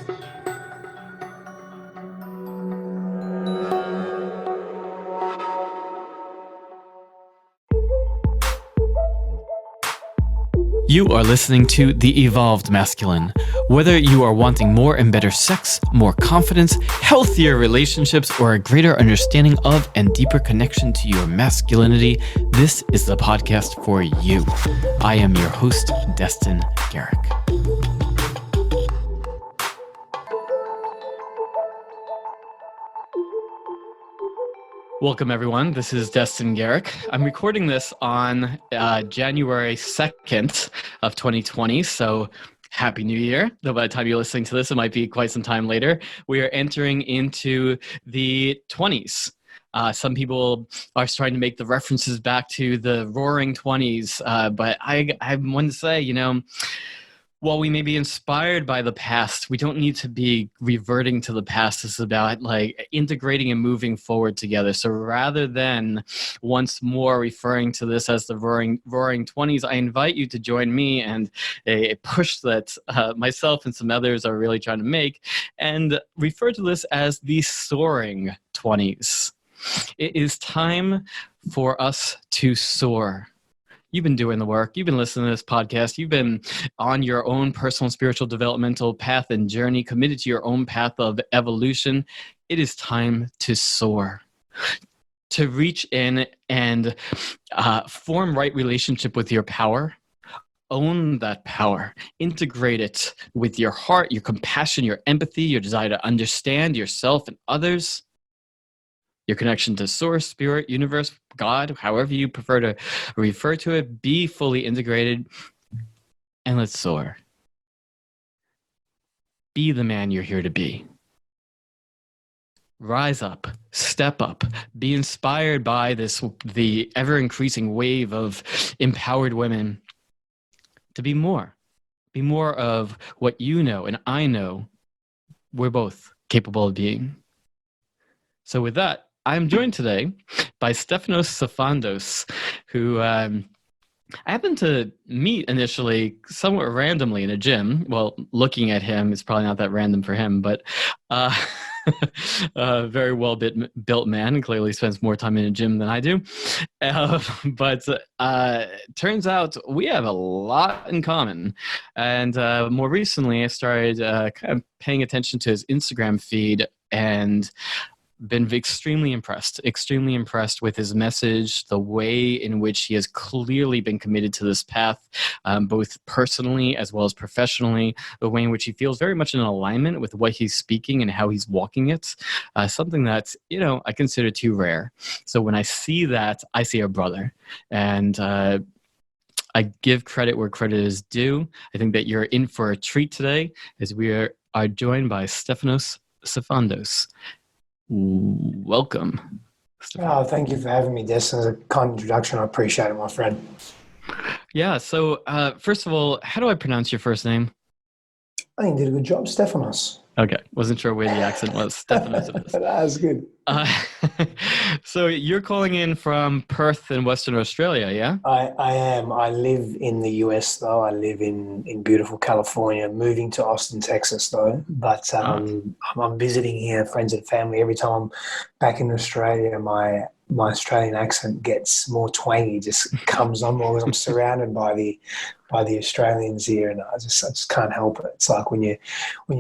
You are listening to The Evolved Masculine. Whether you are wanting more and better sex, more confidence, healthier relationships, or a greater understanding of and deeper connection to your masculinity, this is the podcast for you. I am your host, Destin Gerek. Welcome, everyone. This is Destin Gerek. I'm recording this on January 2nd of 2020, so Happy New Year. Though by the time you're listening to this, it might be quite some time later. We are entering into the 20s. Some people are starting to make the references back to the roaring 20s, but I want to say, while we may be inspired by the past, we don't need to be reverting to the past. It's about integrating and moving forward together. So rather than once more referring to this as the roaring 20s, I invite you to join me and a push that myself and some others are really trying to make, and refer to this as the soaring 20s. It is time for us to soar. You've been doing the work. You've been listening to this podcast. You've been on your own personal and spiritual developmental path and journey, committed to your own path of evolution. It is time to soar, to reach in and form right relationship with your power. Own that power. Integrate it with your heart, your compassion, your empathy, your desire to understand yourself and others. Your connection to source, spirit, universe, God, however you prefer to refer to it, be fully integrated, and let's soar. Be the man you're here to be. Rise up, step up, be inspired by the ever-increasing wave of empowered women to be more. Be more of what you know and I know we're both capable of being. So with that, I'm joined today by Stefanos Sifandos, who I happened to meet initially somewhat randomly in a gym. Well, looking at him is probably not that random for him, but a very well-built man, and clearly spends more time in a gym than I do. But turns out we have a lot in common. And more recently, I started kind of paying attention to his Instagram feed and been extremely impressed with his message, the way in which he has clearly been committed to this path, both personally as well as professionally, the way in which he feels very much in alignment with what he's speaking and how he's walking it, something that, I consider too rare. So when I see that, I see a brother. And I give credit where credit is due. I think that you're in for a treat today as we are joined by Stefanos Sifandos. Welcome. Oh, thank you for having me, Destin. It's a kind introduction. I appreciate it, my friend. Yeah, so first of all, how do I pronounce your first name? I think you did a good job, Stefanos. Okay, wasn't sure where the accent was. Stefanos it is. That was good. So you're calling in from Perth in Western Australia, yeah? I am. I live in the US, though. I live in beautiful California, moving to Austin, Texas, though. But I'm visiting here, friends and family. Every time I'm back in Australia, my Australian accent gets more twangy, just comes on more because I'm surrounded by the Australians here, and I just can't help it. It's like when you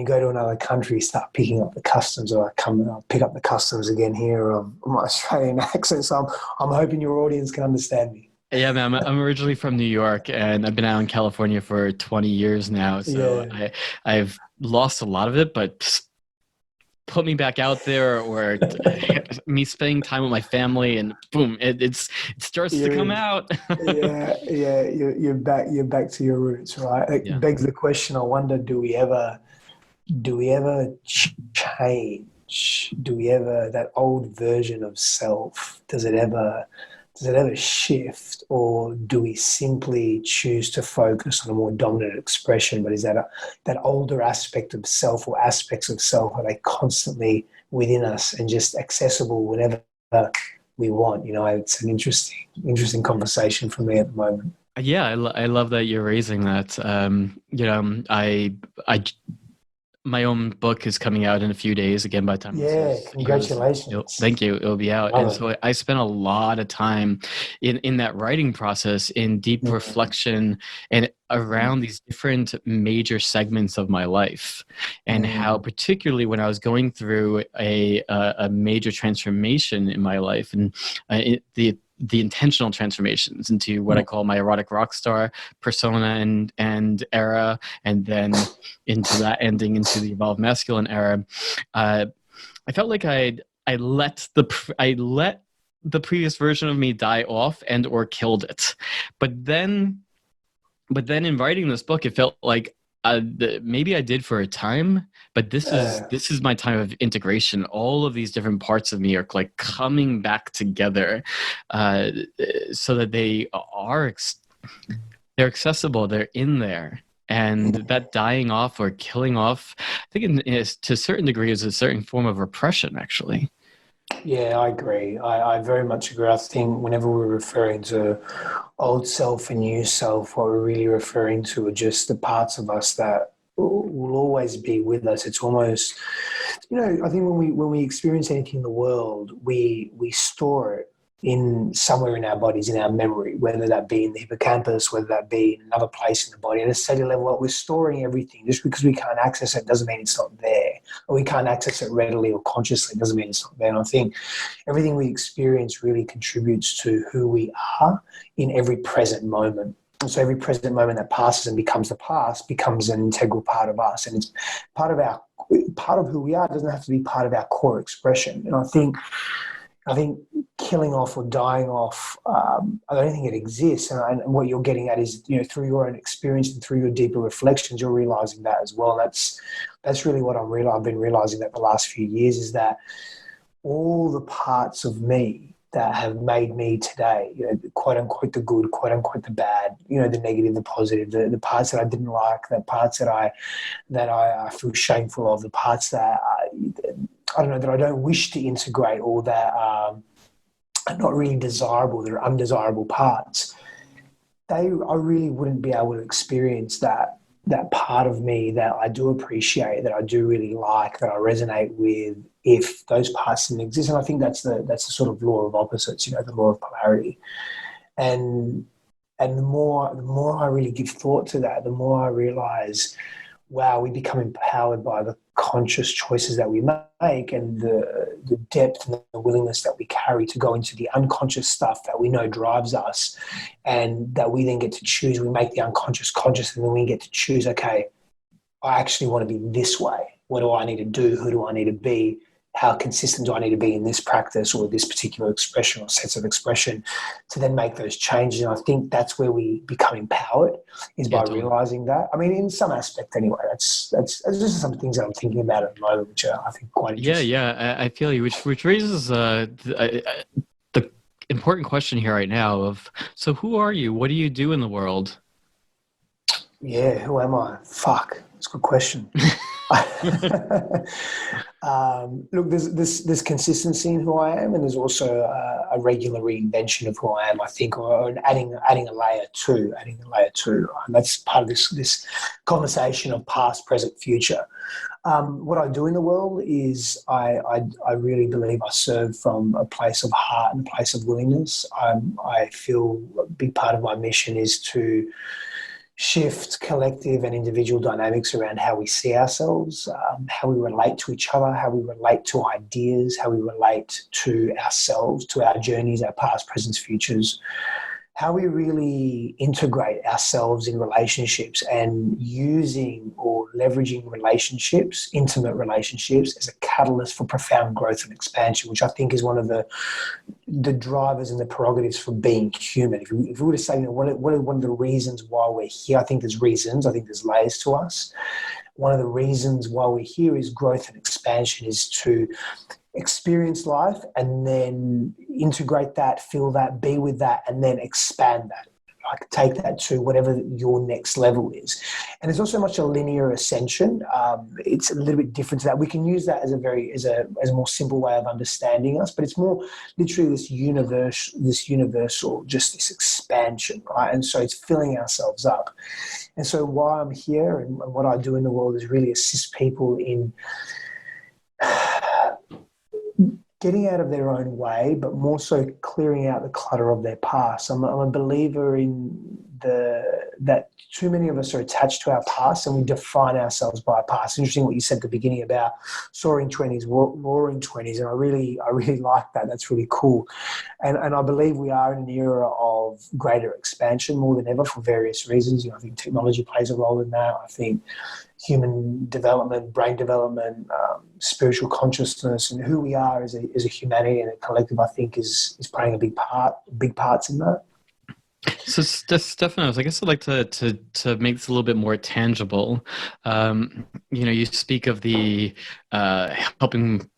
go to another country, you start picking up the customs, or I'll pick up the customs again here of my Australian accent. So I'm hoping your audience can understand me. Yeah, man, I'm originally from New York, and I've been out in California for 20 years now. So yeah. I've lost a lot of it, but put me back out there, or me spending time with my family, and boom, it starts to come out. You're back to your roots, right? It begs the question. I wonder, do we ever change? Do we ever, that old version of self, does it ever shift, or do we simply choose to focus on a more dominant expression? But is that older aspect of self, or aspects of self, are they constantly within us and just accessible whenever we want? It's an interesting conversation for me at the moment. Yeah, I love that you're raising that. my own book is coming out in a few days. Again, by the time Yeah, you listen, congratulations. thank you. It'll be out, and Love it. so I spent a lot of time in that writing process, in deep Mm, reflection, and mm, around these different major segments of my life, and how, mm, particularly when I was going through a major transformation in my life, and the intentional transformations into what I mm. call my erotic rock star persona and era, and then into that ending into the evolved masculine era. uh, I felt like I let the previous version of me die off and or killed it. But then but then in writing this book, it felt like maybe I did for a time, but this is my time of integration. All of these different parts of me are like coming back together, uh, so that they're accessible, they're in there. And that dying off or killing off, I think to a certain degree, is a certain form of repression, actually. Yeah, I agree. I very much agree. I think whenever we're referring to old self and new self, what we're really referring to are just the parts of us that will always be with us. It's almost, I think when we experience anything in the world, we store it in somewhere in our bodies, in our memory, whether that be in the hippocampus, whether that be in another place in the body. At a cellular level, we're storing everything. Just because we can't access it doesn't mean it's not there. Or we can't access it readily or consciously doesn't mean it's not there. And I think everything we experience really contributes to who we are in every present moment. And so every present moment that passes and becomes the past becomes an integral part of us. And it's part of who we are. It doesn't have to be part of our core expression. And I think killing off or dying off, I don't think it exists. And what you're getting at is, through your own experience and through your deeper reflections, you're realizing that as well. That's really what I've been realizing that the last few years is that all the parts of me that have made me today, quote unquote the good, quote unquote the bad, the negative, the positive, the parts that I didn't like, the parts that I feel shameful of, the parts that I don't know, that I don't wish to integrate, or that are not really desirable, they're undesirable parts. I really wouldn't be able to experience that part of me that I do appreciate, that I do really like, that I resonate with, if those parts didn't exist. And I think that's the sort of law of opposites, the law of polarity. And the more I really give thought to that, the more I realize, wow, we become empowered by the conscious choices that we make, and the depth and the willingness that we carry to go into the unconscious stuff that we know drives us, and that we then get to choose. We make the unconscious conscious, and then we get to choose, okay, I actually want to be this way. What do I need to do? Who do I need to be? How consistent do I need to be in this practice or this particular expression or sets of expression, to then make those changes? And I think that's where we become empowered, is Yeah, by totally. realizing that. I mean, in some aspect anyway, that's just some things that I'm thinking about at the moment, which are, I think, quite Yeah, interesting. yeah, I feel you, which raises the important question here right now of, so who are you? What do you do in the world? Yeah, who am I? Fuck, that's a good question. Look, there's consistency in who I am, and there's also a regular reinvention of who I am, I think, or adding a layer to, and that's part of this conversation of past, present, future. What I do in the world is I really believe I serve from a place of heart and a place of willingness. I feel a big part of my mission is to shift collective and individual dynamics around how we see ourselves, how we relate to each other, how we relate to ideas, how we relate to ourselves, to our journeys, our past, presents, futures, how we really integrate ourselves in relationships, and using or leveraging relationships, intimate relationships, as a catalyst for profound growth and expansion, which I think is one of the drivers and the prerogatives for being human. If we were to say, what are one of the reasons why we're here? I think there's reasons. I think there's layers to us. One of the reasons why we're here is growth and expansion, is to experience life and then integrate that, feel that, be with that, and then expand that. like take that to whatever your next level is. And it's not so much a linear ascension. It's a little bit different to that. We can use that as a more simple way of understanding us, but it's more literally this universal, just this expansion, right? And so it's filling ourselves up. And so why I'm here and what I do in the world is really assist people in getting out of their own way, but more so clearing out the clutter of their past. I'm a believer in that too many of us are attached to our past and we define ourselves by our past. Interesting what you said at the beginning about soaring 20s, roaring 20s, and I really like that. That's really cool. And I believe we are in an era of greater expansion more than ever for various reasons. I think technology plays a role in that. I think human development, brain development, spiritual consciousness, and who we are as a humanity and a collective, I think, is playing big parts in that. So, Stephanos, I guess I'd like to make this a little bit more tangible. You speak of the helping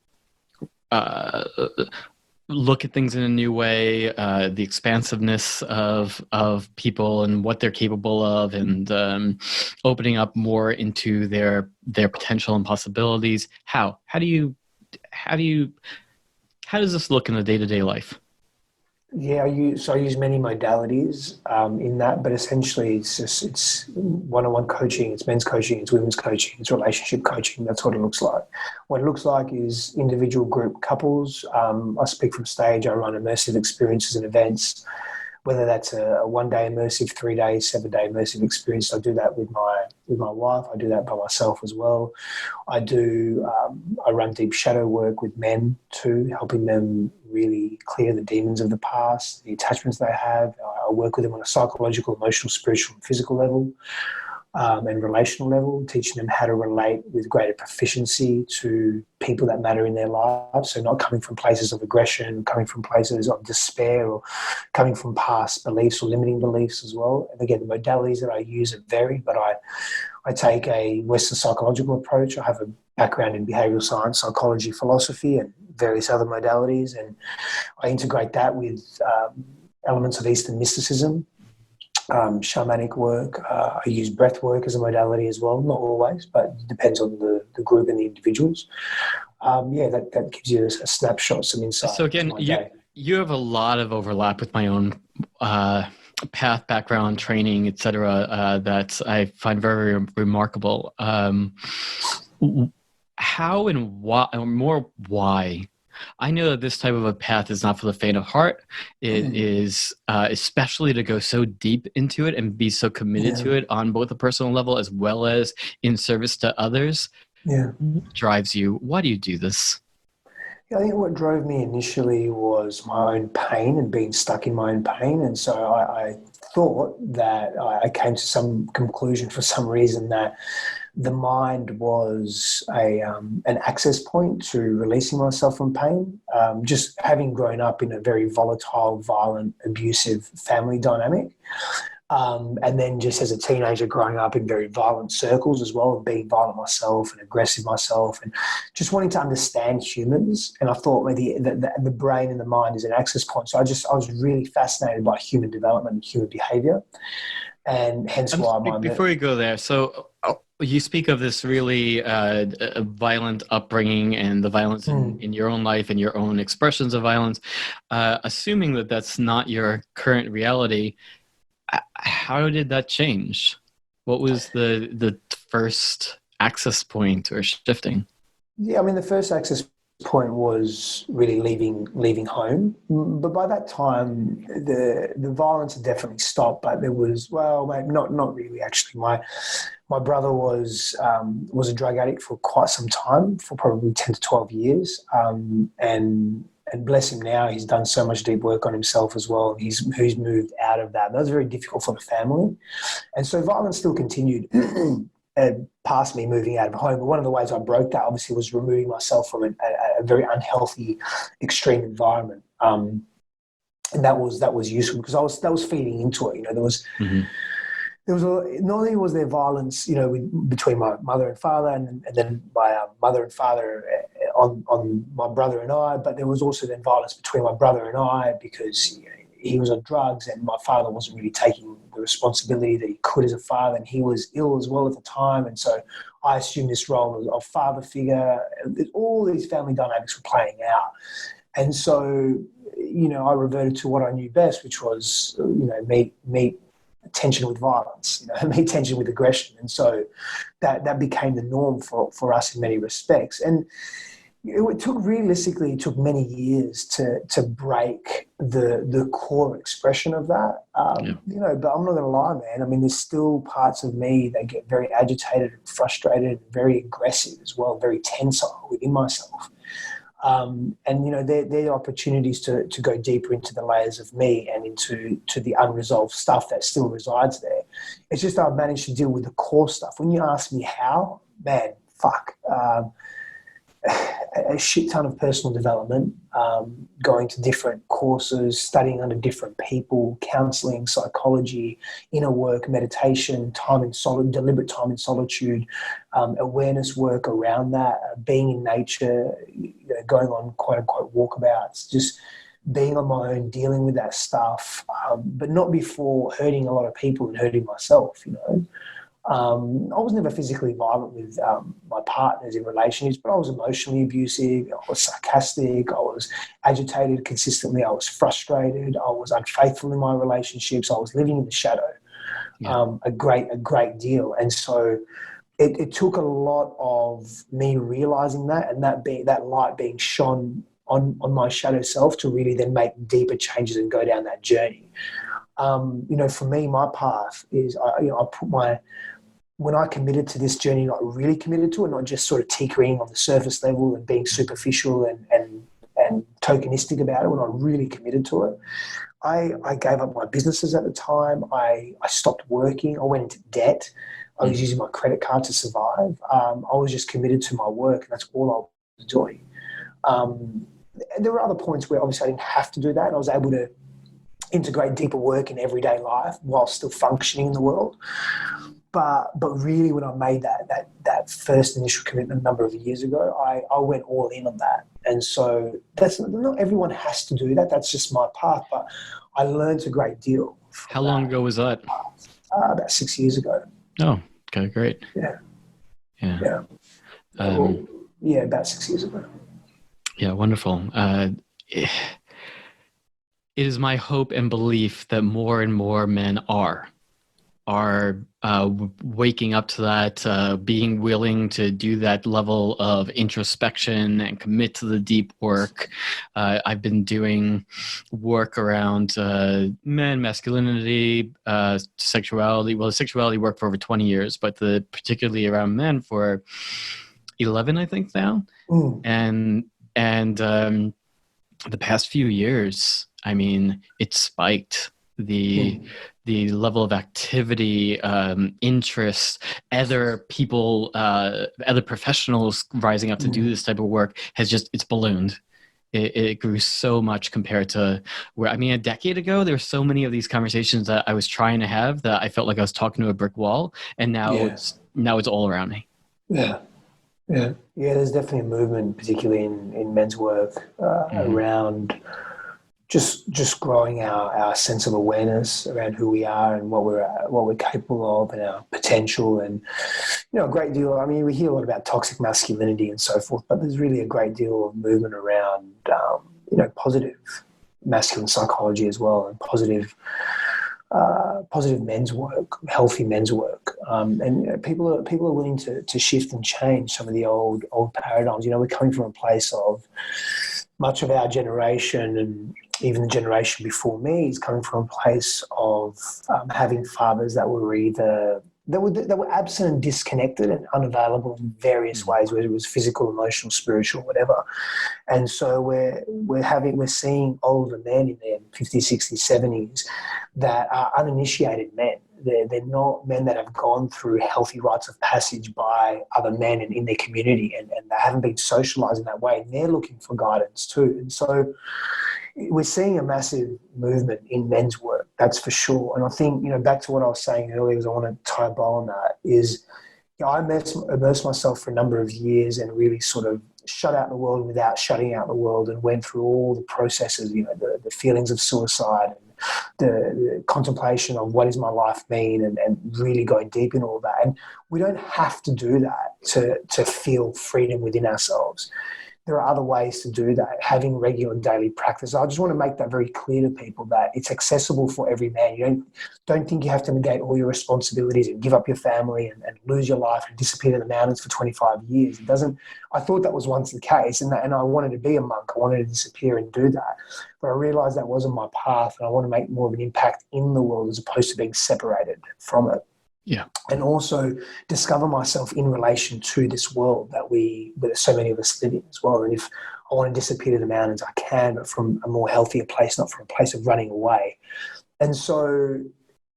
look at things in a new way, the expansiveness of people and what they're capable of, and opening up more into their potential and possibilities. How does this look in the day-to-day life? Yeah, I use many modalities in that, but essentially it's one-on-one coaching, it's men's coaching, it's women's coaching, it's relationship coaching. That's what it looks like. What it looks like is individual, group, couples. I speak from stage. I run immersive experiences and events, whether that's a 1-day immersive, 3-day, 7-day immersive experience. I do that with my wife. I do that by myself as well. I run deep shadow work with men too, helping them really clear the demons of the past, the attachments they have. I work with them on a psychological, emotional, spiritual, and physical level. And relational level, teaching them how to relate with greater proficiency to people that matter in their lives. So not coming from places of aggression, coming from places of despair, or coming from past beliefs or limiting beliefs as well. And again, the modalities that I use are varied, but I take a Western psychological approach. I have a background in behavioral science, psychology, philosophy, and various other modalities. And I integrate that with elements of Eastern mysticism, shamanic work. I use breath work as a modality as well, not always, but it depends on the group and the individuals. That gives you a snapshot, some insight. So again, you have a lot of overlap with my own path, background, training, etc. That I find very, very remarkable. How and why, or more why? I know that this type of a path is not for the faint of heart. It is, especially to go so deep into it and be so committed to it on both a personal level as well as in service to others. Yeah. What drives you? Why do you do this? Yeah, I think what drove me initially was my own pain and being stuck in my own pain. And so I thought that I came to some conclusion for some reason that the mind was an access point to releasing myself from pain. Just having grown up in a very volatile, violent, abusive family dynamic. And then just as a teenager growing up in very violent circles as well, and being violent myself and aggressive myself and just wanting to understand humans. And I thought maybe the brain and the mind is an access point. So I was really fascinated by human development and human behavior. And hence why before you go there, so you speak of this really violent upbringing and the violence in your own life and your own expressions of violence. Assuming that that's not your current reality, how did that change? What was the first access point or shifting? Yeah, I mean, the first access point was really leaving home. But by that time, the violence had definitely stopped. But there was, not really actually. My brother was a drug addict for quite some time, for probably 10 to 12 years, and bless him now, he's done so much deep work on himself as well. He's moved out of that. That was very difficult for the family. And so violence still continued past me moving out of home. But one of the ways I broke that, obviously, was removing myself from a very unhealthy, extreme environment. And that was useful because that was feeding into it. There was... There was not only was there violence, between my mother and father, and then my mother and father on my brother and I, but there was also then violence between my brother and I because he was on drugs, and my father wasn't really taking the responsibility that he could as a father, and he was ill as well at the time. And so I assumed this role of father figure. All these family dynamics were playing out. And so, I reverted to what I knew best, which was, meet tension with violence, meet tension with aggression. And so that became the norm for us in many respects. And it took many years to break the core expression of that. But I'm not going to lie, man. I mean, there's still parts of me that get very agitated and frustrated, and very aggressive as well, very tensile within myself. There are opportunities to go deeper into the layers of me and into the unresolved stuff that still resides there. It's just I've managed to deal with the core stuff. When you ask me how, man, fuck. A shit ton of personal development, going to different courses, studying under different people, counseling, psychology, inner work, meditation, deliberate time in solitude, awareness work around that, being in nature, going on quote unquote walkabouts, just being on my own, dealing with that stuff, but not before hurting a lot of people and hurting myself, I was never physically violent with my partners in relationships, but I was emotionally abusive, I was sarcastic, I was agitated consistently, I was frustrated, I was unfaithful in my relationships, I was living in the shadow a great deal. And so it took a lot of me realizing that, and that light being shone on my shadow self to really then make deeper changes and go down that journey. For me, my path is, when I committed to this journey, not really committed to it, not just sort of tinkering on the surface level and being superficial and tokenistic about it, when I really committed to it, I gave up my businesses at the time. I stopped working. I went into debt. I was using my credit card to survive. I was just committed to my work, and that's all I was doing. And there were other points where obviously I didn't have to do that, and I was able to integrate deeper work in everyday life while still functioning in the world. But really, when I made that first initial commitment a number of years ago, I went all in on that. And so not everyone has to do that. That's just my path. But I learned a great deal. How long ago was that? About 6 years ago. Oh, okay, great. Yeah. About 6 years ago. Yeah, wonderful. It is my hope and belief that more and more men are waking up to that, being willing to do that level of introspection and commit to the deep work. I've been doing work around men, masculinity, sexuality. Well, sexuality work for over 20 years, but particularly around men for 11, I think now. And the past few years, I mean, it's spiked. The level of activity, interest, other people, other professionals rising up to do this type of work it's ballooned. It grew so much compared to a decade ago, there were so many of these conversations that I was trying to have that I felt like I was talking to a brick wall, and now it's all around me. Yeah. There's definitely a movement, particularly in men's work, around just growing our sense of awareness around who we are and what we're capable of and our potential. And a great deal, I mean, we hear a lot about toxic masculinity and so forth, but there's really a great deal of movement around positive masculine psychology as well, and positive men's work, healthy men's work, and people are willing to shift and change some of the old paradigms. We're coming from a place of, much of our generation and even the generation before me is coming from a place of having fathers that were absent and disconnected and unavailable in various ways, whether it was physical, emotional, spiritual, whatever. And so we're seeing older men in their 50s, 60s, 70s that are uninitiated men. They're not men that have gone through healthy rites of passage by other men and in their community, and they haven't been socialized in that way, and they're looking for guidance too. And so we're seeing a massive movement in men's work, that's for sure. And I think, back to what I was saying earlier, because I want to tie a bow on that, is I immersed myself for a number of years and really sort of shut out the world without shutting out the world, and went through all the processes, the feelings of suicide and the contemplation of what does my life mean, and really going deep in all that. And we don't have to do that to feel freedom within ourselves. There are other ways to do that, having regular daily practice. I just want to make that very clear to people that it's accessible for every man. You don't think you have to negate all your responsibilities and give up your family and lose your life and disappear in the mountains for 25 years. It doesn't. I thought that was once the case, and I wanted to be a monk. I wanted to disappear and do that. But I realized that wasn't my path, and I want to make more of an impact in the world as opposed to being separated from it. Yeah. And also discover myself in relation to this world that so many of us live in as well. And if I want to disappear to the mountains, I can, but from a more healthier place, not from a place of running away. And so,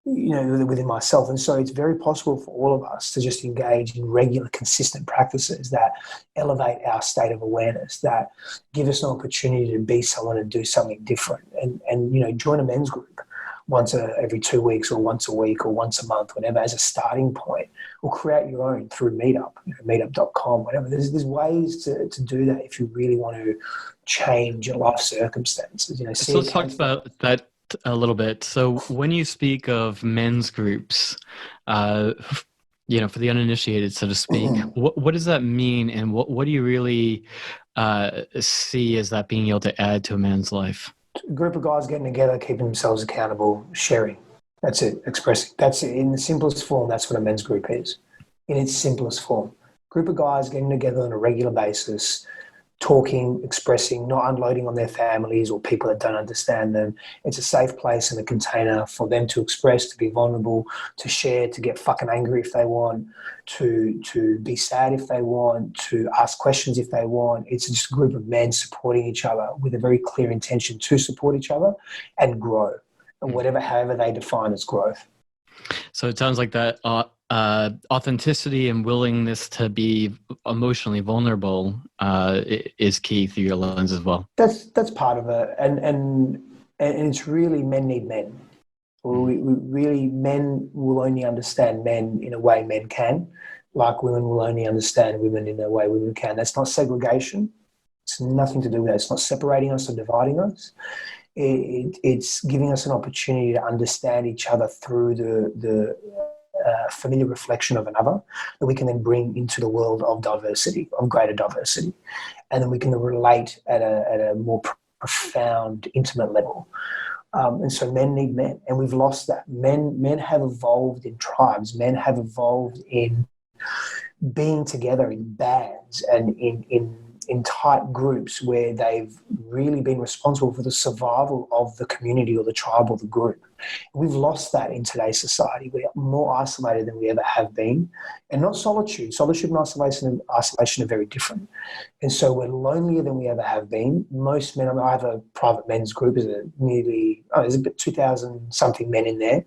within myself. And so it's very possible for all of us to just engage in regular, consistent practices that elevate our state of awareness, that give us an opportunity to be someone and do something different. And join a men's group once every 2 weeks or once a week or once a month, whatever, as a starting point, or create your own through Meetup, meetup.com, whatever. There's ways to do that if you really want to change your life circumstances. So let's talk about that a little bit. So when you speak of men's groups, for the uninitiated, so to speak, what does that mean, and what do you really see as that being able to add to a man's life? A group of guys getting together, keeping themselves accountable, sharing. That's it, expressing. That's it. In the simplest form, that's what a men's group is. In its simplest form. Group of guys getting together on a regular basis, talking, expressing, not unloading on their families or people that don't understand them. It's a safe place and a container for them to express, to be vulnerable, to share, to get fucking angry if they want, to be sad if they want, to ask questions if they want. It's just a group of men supporting each other with a very clear intention to support each other and grow, and however they define as growth. So it sounds like that authenticity and willingness to be emotionally vulnerable is key through your lens as well. That's part of it, and it's really men need men. We really, men will only understand men in a way men can, like women will only understand women in a way women can. That's not segregation. It's nothing to do with that. It's not separating us or dividing us. It's giving us an opportunity to understand each other through the familiar reflection of another that we can then bring into the world of diversity, of greater diversity. And then we can relate at a more profound, intimate level. And so men need men, and we've lost that. Men have evolved in tribes. Men have evolved in being together in bands and in tight groups where they've really been responsible for the survival of the community or the tribe or the group. We've lost that in today's society. We're more isolated than we ever have been, and not solitude. Solitude and isolation are very different. And so we're lonelier than we ever have been. Most men, I have a private men's group, there's about 2,000 something men in there.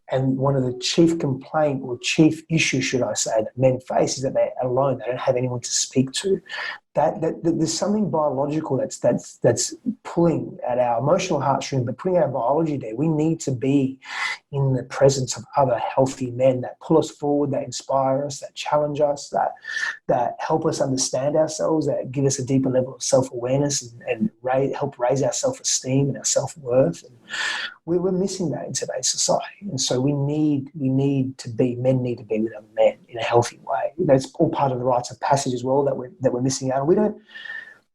And one of the chief complaint or chief issue, should I say, that men face is that they're alone. They don't have anyone to speak to. That there's something biological that's pulling at our emotional heartstrings, but putting our biology there. We need to be in the presence of other healthy men that pull us forward, that inspire us, that challenge us, that help us understand ourselves, that give us a deeper level of self-awareness and help raise our self-esteem and our self-worth. And we're missing that in today's society. And so men need to be with other men in a healthy way. That's all part of the rites of passage as well that we're missing out on.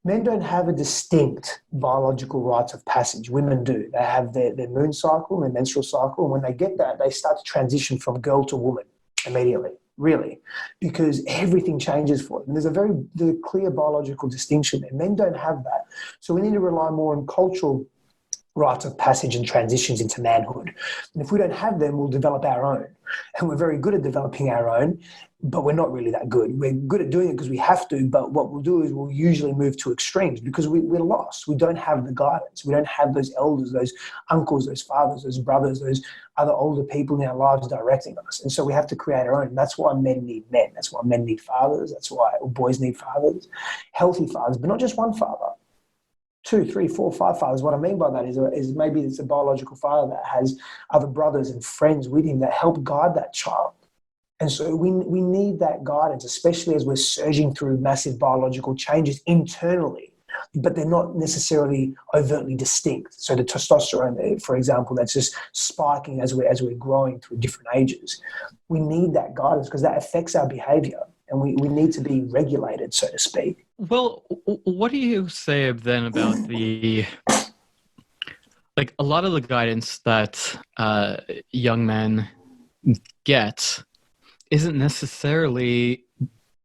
Men don't have a distinct biological rites of passage. Women do. They have their moon cycle, their menstrual cycle. And when they get that, they start to transition from girl to woman immediately, really, because everything changes for them. And there's a very clear biological distinction there. Men don't have that. So we need to rely more on cultural rites of passage and transitions into manhood. And if we don't have them, we'll develop our own. And we're very good at developing our own, but we're not really that good. We're good at doing it because we have to, but what we'll do is we'll usually move to extremes because we're lost. We don't have the guidance. We don't have those elders, those uncles, those fathers, those brothers, those other older people in our lives directing us. And so we have to create our own. And that's why men need men. That's why men need fathers. That's why boys need fathers, healthy fathers, but not just one father. 2, 3, 4, 5 fathers. What I mean by that is maybe it's a biological father that has other brothers and friends with him that help guide that child. And so we need that guidance, especially as we're surging through massive biological changes internally. but they're not necessarily overtly distinct. So the testosterone, for example, that's just spiking as we're growing through different ages. We need that guidance because that affects our behavior, and we need to be regulated, so to speak. Well, what do you say then about the, like, a lot of the guidance that young men get isn't necessarily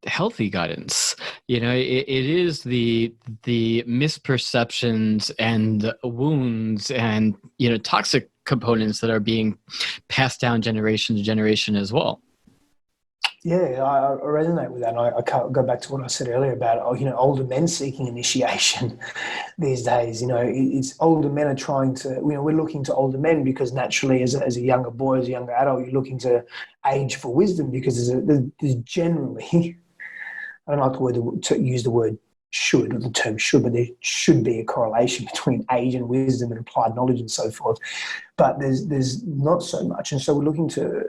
healthy guidance. You know, it is the misperceptions and wounds and, you know, toxic components that are being passed down generation to generation as well. Yeah, I resonate with that. And I can't go back to what I said earlier about, older men seeking initiation these days. It's older men are trying to, we're looking to older men because naturally as a younger boy, as a younger adult, you're looking to age for wisdom because there's generally, I don't like to use the word should, or the term should, but there should be a correlation between age and wisdom and applied knowledge and so forth. But there's not so much. And so we're looking to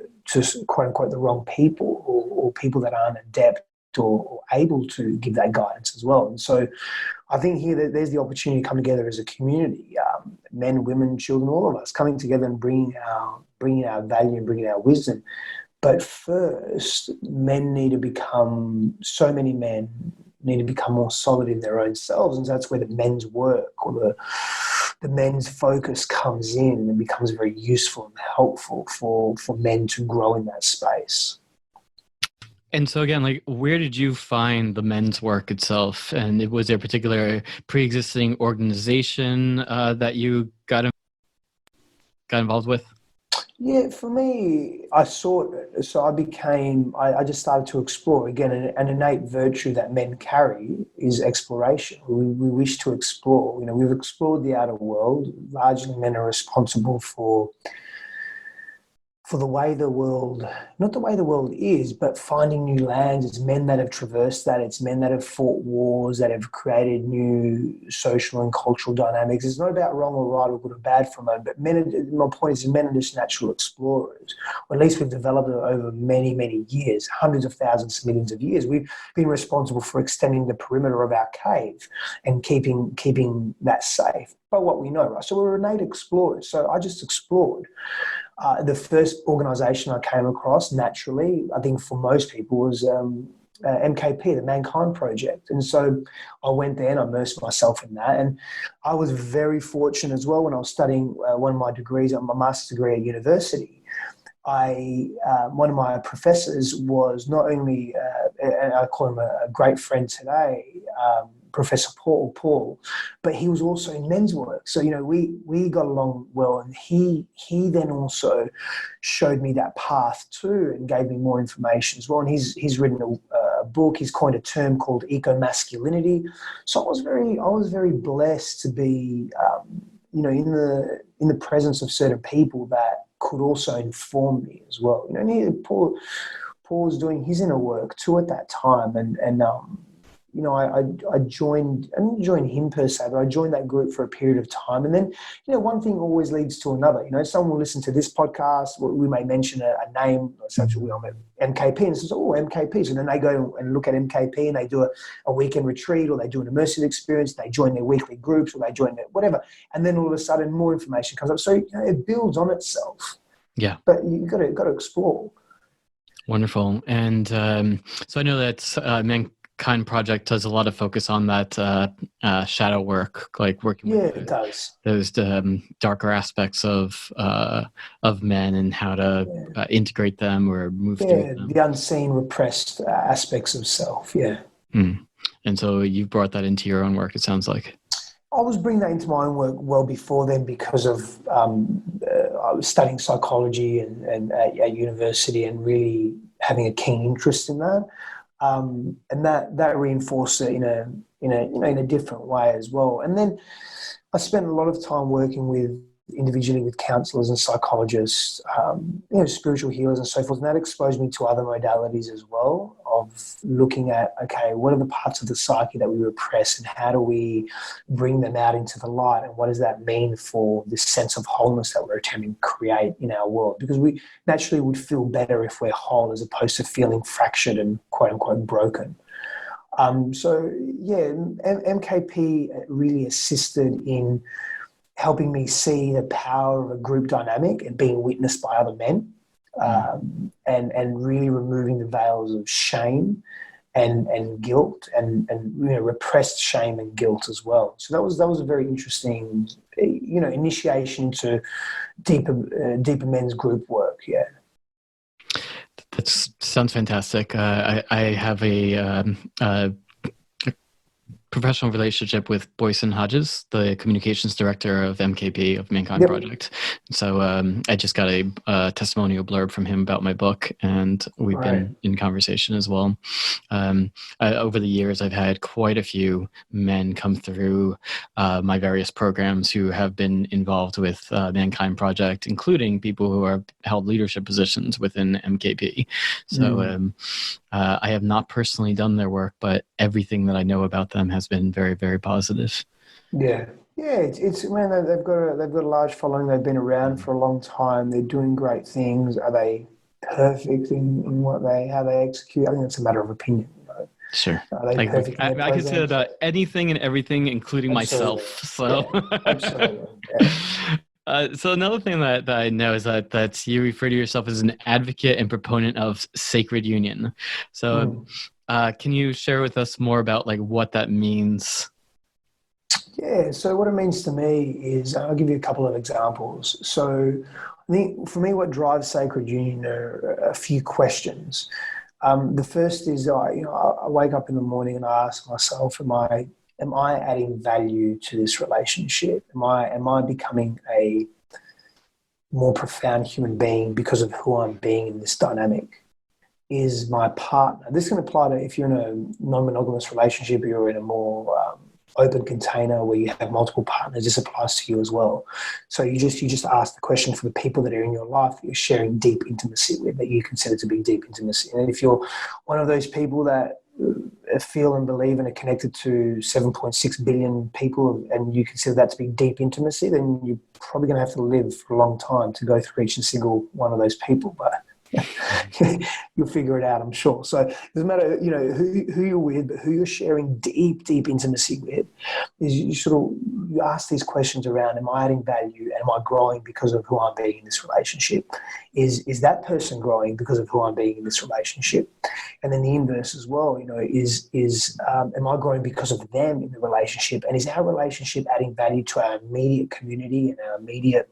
quote unquote the wrong people or people that aren't adept or able to give that guidance as well. And so I think here that there's the opportunity to come together as a community, men, women, children, all of us coming together and bringing our value and bringing our wisdom. But first, so many men need to become more solid in their own selves. And that's where the men's work or the men's focus comes in and becomes very useful and helpful for men to grow in that space. And so again, like, where did you find the men's work itself? And was there a particular pre-existing organization that you got involved with? Yeah, for me, I just started to explore. Again, an innate virtue that men carry is exploration. We wish to explore. We've explored the outer world. Largely men are responsible for the way the world, not the way the world is, but finding new lands. It's men that have traversed that. It's men that have fought wars, that have created new social and cultural dynamics. It's not about wrong or right or good or bad for a moment, but my point is men are just natural explorers, or at least we've developed it over many, many years, hundreds of thousands, millions of years. We've been responsible for extending the perimeter of our cave and keeping that safe by what we know, right? So we're innate explorers. So I just explored. The first organisation I came across naturally, I think for most people, was MKP, the Mankind Project. And so I went there and I immersed myself in that. And I was very fortunate as well when I was studying one of my degrees, my master's degree at university. One of my professors was not only, and I call him a great friend today, Professor Paul, but he was also in men's work. So, we got along well, and he then also showed me that path too and gave me more information as well. And he's written a book. He's coined a term called eco-masculinity. So I was very blessed to be, in the presence of certain people that could also inform me as well. And Paul was doing his inner work too at that time, and I joined, I didn't join him per se, but I joined that group for a period of time. And then, one thing always leads to another. Someone will listen to this podcast, we may mention a name, such as MKP, and says, oh, MKP. So then they go and look at MKP and they do a weekend retreat, or they do an immersive experience, they join their weekly groups, or they join their whatever. And then all of a sudden more information comes up. So it builds on itself. Yeah. But you've got to explore. Wonderful. And so I know that Mankind Project does a lot of focus on that shadow work, like working with it does. those darker aspects of men and how to integrate them or move through them. The unseen, repressed aspects of self. Yeah. And so you've brought that into your own work, it sounds like. I was bringing that into my own work well before then because of I was studying psychology and at university and really having a keen interest in that. And that reinforced it in a different way as well. And then I spent a lot of time working individually with counselors and psychologists, spiritual healers and so forth. And that exposed me to other modalities as well, of looking at, okay, what are the parts of the psyche that we repress and how do we bring them out into the light? And what does that mean for this sense of wholeness that we're attempting to create in our world? Because we naturally would feel better if we're whole as opposed to feeling fractured and quote unquote broken. So yeah, MKP really assisted in helping me see the power of a group dynamic and being witnessed by other men, and really removing the veils of shame and guilt and repressed shame and guilt as well. So that was a very interesting initiation into deeper men's group work. Yeah. That sounds fantastic. I have a professional relationship with Boyson Hodges, the communications director of MKP, of Mankind Project. So I just got a testimonial blurb from him about my book, and we've been in conversation as well. Over the years, I've had quite a few men come through my various programs who have been involved with Mankind Project, including people who are held leadership positions within MKP. So I have not personally done their work, but everything that I know about them has been very, very positive. Yeah. It's man, they've got a large following. They've been around for a long time. They're doing great things. Are they perfect in how they execute? I think it's a matter of opinion. Sure. Are they perfect in their I consider programs? that anything and everything, including myself. So absolutely. So another thing that I know is that you refer to yourself as an advocate and proponent of sacred union. So can you share with us more about what that means? Yeah, so what it means to me is, I'll give you a couple of examples. So I think for me, what drives sacred union are a few questions. The first is, I wake up in the morning and I ask myself, am I adding value to this relationship? Am I becoming a more profound human being because of who I'm being in this dynamic? Is my partner, this can apply to if you're in a non-monogamous relationship, or you're in a more open container where you have multiple partners, this applies to you as well. So you just ask the question for the people that are in your life that you're sharing deep intimacy with, that you consider to be deep intimacy. And if you're one of those people that feel and believe and are connected to 7.6 billion people, and you consider that to be deep intimacy, then you're probably going to have to live for a long time to go through each and single one of those people. But you'll figure it out, I'm sure. So it doesn't matter, who you're with, but who you're sharing deep intimacy with. Is you ask these questions around: am I adding value, and am I growing because of who I'm being in this relationship? Is that person growing because of who I'm being in this relationship? And then the inverse as well, am I growing because of them in the relationship? And is our relationship adding value to our immediate community and our immediate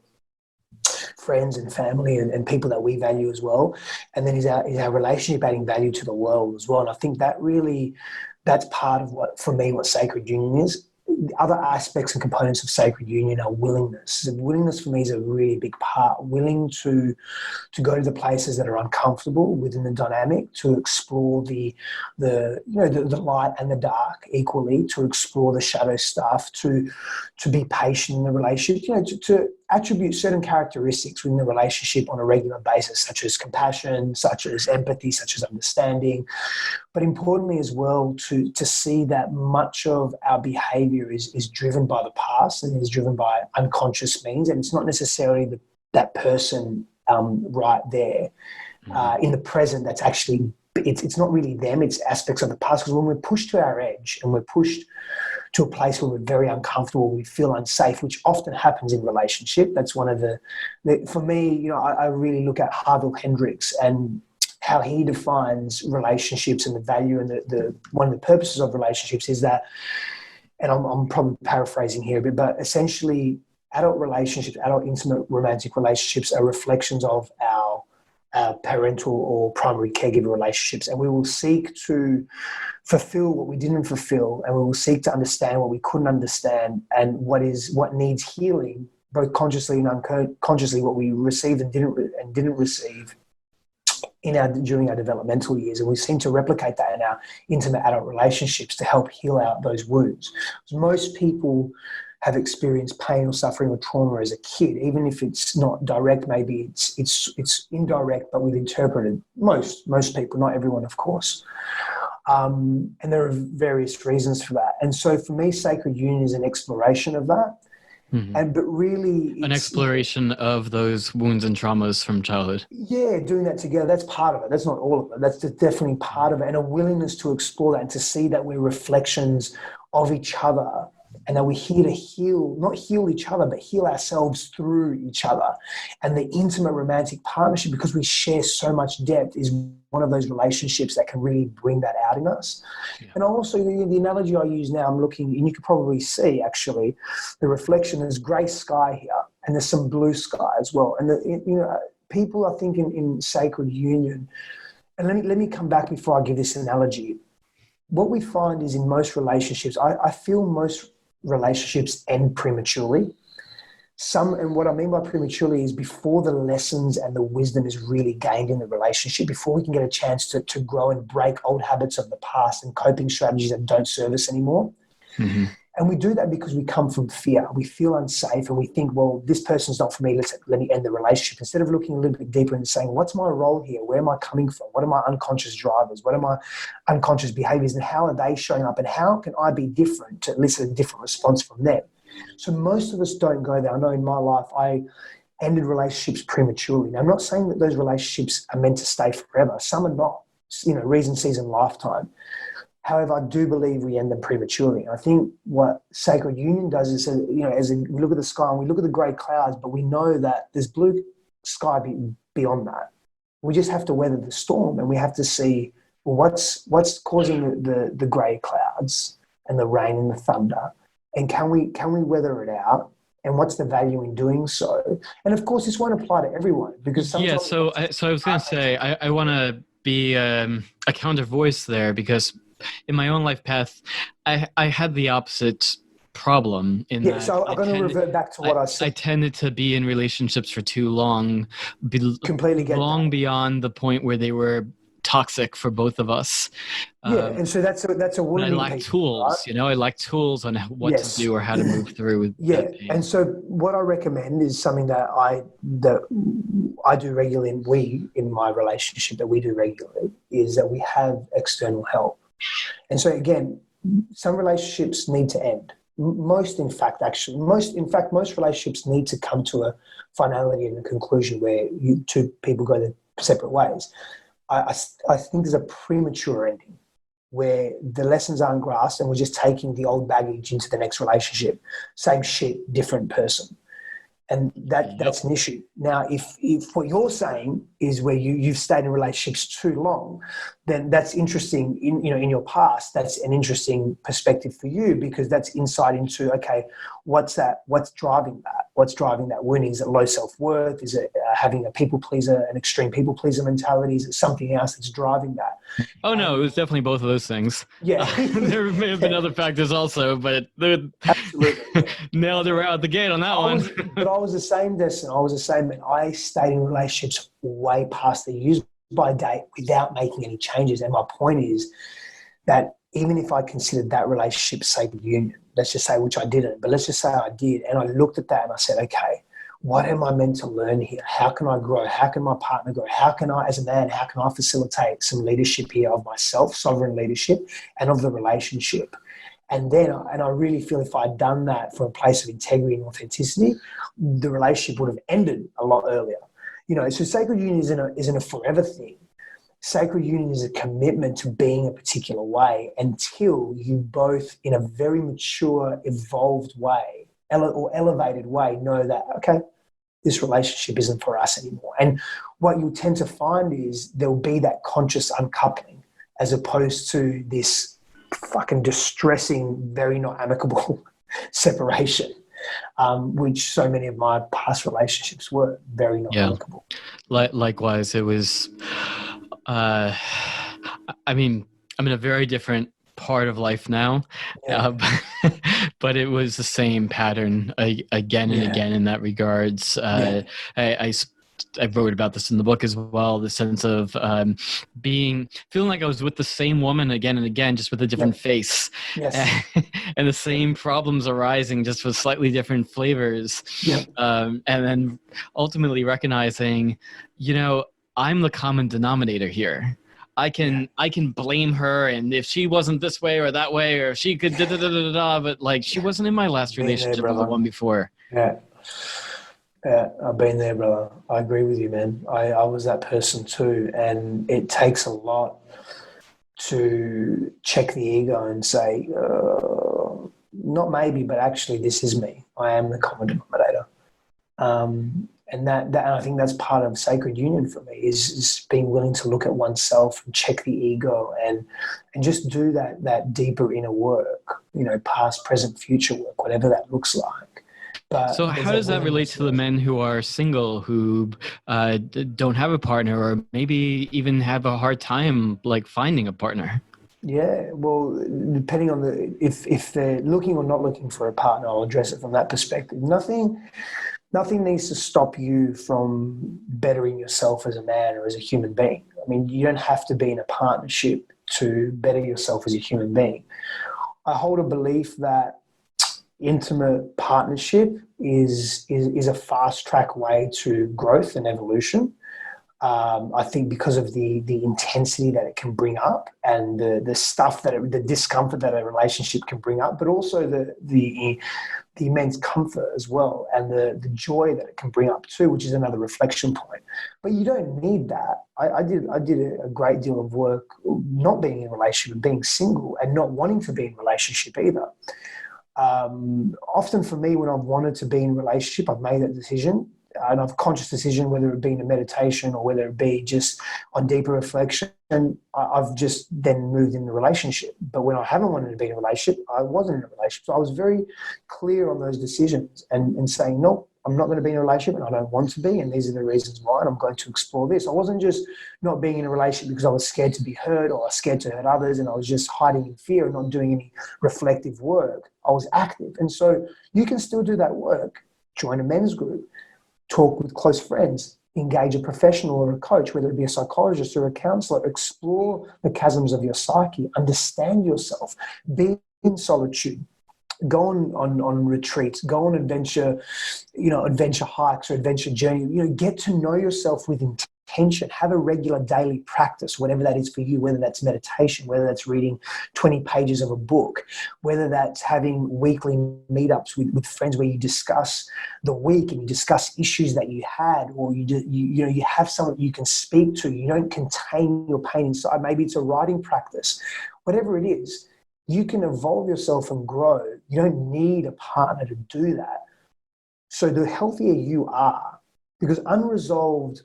friends and family and people that we value as well? And then is our relationship adding value to the world as well? And I think that's part of what sacred union is. The other aspects and components of sacred union are willingness. And willingness for me is a really big part. Willing to go to the places that are uncomfortable within the dynamic, to explore the light and the dark equally, to explore the shadow stuff, to be patient in the relationship, to attribute certain characteristics within the relationship on a regular basis, such as compassion, such as empathy, such as understanding. But importantly as well, to see that much of our behavior is driven by the past and is driven by unconscious means. And it's not necessarily that person right there in the present that's actually, it's not really them, it's aspects of the past. Because when we're pushed to our edge and we're pushed to a place where we're very uncomfortable, we feel unsafe, which often happens in relationship. That's one of for me, I really look at Harville Hendricks and how he defines relationships and the value and the one of the purposes of relationships is that, and I'm probably paraphrasing here a bit, but essentially adult relationships, adult intimate romantic relationships are reflections of our parental or primary caregiver relationships. And we will seek to fulfill what we didn't fulfill, and we will seek to understand what we couldn't understand, and what needs healing, both consciously and unconsciously, what we received and didn't receive during our developmental years. And we seem to replicate that in our intimate adult relationships to help heal out those wounds. Most people have experienced pain or suffering or trauma as a kid, even if it's not direct, maybe it's indirect, but we've interpreted, most people, not everyone, of course. And there are various reasons for that. And so for me, sacred union is an exploration of that. But really, an exploration of those wounds and traumas from childhood. Yeah, doing that together, that's part of it. That's not all of it. That's definitely part of it. And a willingness to explore that and to see that we're reflections of each other and that we're here to heal, not heal each other, but heal ourselves through each other. And the intimate romantic partnership, because we share so much depth, is one of those relationships that can really bring that out in us. Yeah. And also the analogy I use now, I'm looking, and you can probably see actually the reflection. There's grey sky here and there's some blue sky as well. And people are thinking in sacred union. And let me come back before I give this analogy. What we find is in most relationships, I feel most relationships end prematurely. And what I mean by prematurely is before the lessons and the wisdom is really gained in the relationship, before we can get a chance to grow and break old habits of the past and coping strategies that don't serve us anymore. Mm-hmm. And we do that because we come from fear. We feel unsafe and we think, well, this person's not for me. Let me end the relationship. Instead of looking a little bit deeper and saying, what's my role here? Where am I coming from? What are my unconscious drivers? What are my unconscious behaviors? And how are they showing up? And how can I be different to elicit a different response from them? So most of us don't go there. I know in my life, I ended relationships prematurely. Now, I'm not saying that those relationships are meant to stay forever. Some are not, reason, season, lifetime. However, I do believe we end them prematurely. I think what sacred union does is, as we look at the sky and we look at the grey clouds, but we know that there's blue sky beyond that. We just have to weather the storm, and we have to see, well, what's causing the grey clouds and the rain and the thunder, and can we weather it out? And what's the value in doing so? And of course, this won't apply to everyone because sometimes. So I was going to say I want to be a counter voice there, because in my own life path, I had the opposite problem in that. So I'm going to revert back to what I said. I tended to be in relationships for too long, completely get long that. Beyond the point where they were toxic for both of us. And so that's a wounding. I lack tools, right? I lack tools on what to do or how to move through. That pain. And so what I recommend is something that I do regularly, and in my relationship that we do regularly, is that we have external help. And so again, some relationships need to end. Most relationships need to come to a finality and a conclusion where two people go their separate ways. I think there's a premature ending where the lessons aren't grasped and we're just taking the old baggage into the next relationship. Same shit, different person. And that's an issue. Now, if what you're saying is where you've stayed in relationships too long, then that's interesting in your past. That's an interesting perspective for you, because that's insight into, okay, what's driving that? What's driving that wounding? Is it low self-worth? Is it having an extreme people pleaser mentality? Is it something else that's driving that? Oh, no, it was definitely both of those things. Yeah. There may have been other factors also, but absolutely nailed it right out the gate on that one. But I was the same, Destin. I was the same, man. I stayed in relationships way past the use by date without making any changes. And my point is that even if I considered that relationship sacred union, let's just say, which I didn't, but let's just say I did, and I looked at that and I said, okay, what am I meant to learn here? How can I grow? How can my partner grow? How can I, as a man, how can I facilitate some leadership here of myself, sovereign leadership, and of the relationship? And I really feel if I'd done that from a place of integrity and authenticity, the relationship would have ended a lot earlier. So sacred union isn't a forever thing. Sacred union is a commitment to being a particular way until you both, in a very mature, evolved way, or elevated way, know that, okay, this relationship isn't for us anymore. And what you'll tend to find is there'll be that conscious uncoupling as opposed to this fucking distressing, very not amicable separation, which so many of my past relationships were very not amicable. Likewise, it was, I'm in a very different part of life now, but it was the same pattern again and again in that regards. I wrote about this in the book as well, the sense of feeling like I was with the same woman again and again, just with a different face. Yes. And the same problems arising, just with slightly different flavors. And then ultimately recognizing, I'm the common denominator here. I can blame her, and if she wasn't this way or that way, or if she could but like she wasn't in my last relationship with the one before. Yeah. Yeah, I've been there, brother. I agree with you, man. I was that person too. And it takes a lot to check the ego and say, not maybe, but actually, this is me. I am the common denominator. And I think that's part of sacred union for me is being willing to look at oneself and check the ego and just do that deeper inner work, past, present, future work, whatever that looks like. But So how does that relate to the men who are single, who don't have a partner, or maybe even have a hard time like finding a partner? Yeah, well, depending on if they're looking or not looking for a partner, I'll address it from that perspective. Nothing needs to stop you from bettering yourself as a man or as a human being. I mean, you don't have to be in a partnership to better yourself as a human being. I hold a belief that intimate partnership is a fast track way to growth and evolution. I think because of the intensity that it can bring up and the stuff the discomfort that a relationship can bring up, but also the immense comfort as well, and the joy that it can bring up too, which is another reflection point. But you don't need that. I did a great deal of work not being in a relationship, being single, and not wanting to be in a relationship either. Often for me, when I've wanted to be in a relationship, I've made that decision, and I've conscious decision, whether it be in a meditation or whether it be just on deeper reflection, and I've just then moved in the relationship. But when I haven't wanted to be in a relationship, I wasn't in a relationship. So I was very clear on those decisions and saying, no, I'm not going to be in a relationship and I don't want to be, and these are the reasons why, and I'm going to explore this. I wasn't just not being in a relationship because I was scared to be hurt or scared to hurt others, and I was just hiding in fear and not doing any reflective work. I was active. And so you can still do that work. Join a men's group, talk with close friends, engage a professional or a coach, whether it be a psychologist or a counselor, explore the chasms of your psyche, understand yourself, be in solitude, go on retreats, go on adventure hikes or adventure journey, get to know yourself with intention, have a regular daily practice, whatever that is for you, whether that's meditation, whether that's reading 20 pages of a book, whether that's having weekly meetups with friends where you discuss the week and you discuss issues that you had, or you have someone you can speak to. You don't contain your pain inside. Maybe it's a writing practice. Whatever it is, you can evolve yourself and grow. You don't need a partner to do that. So the healthier you are, because unresolved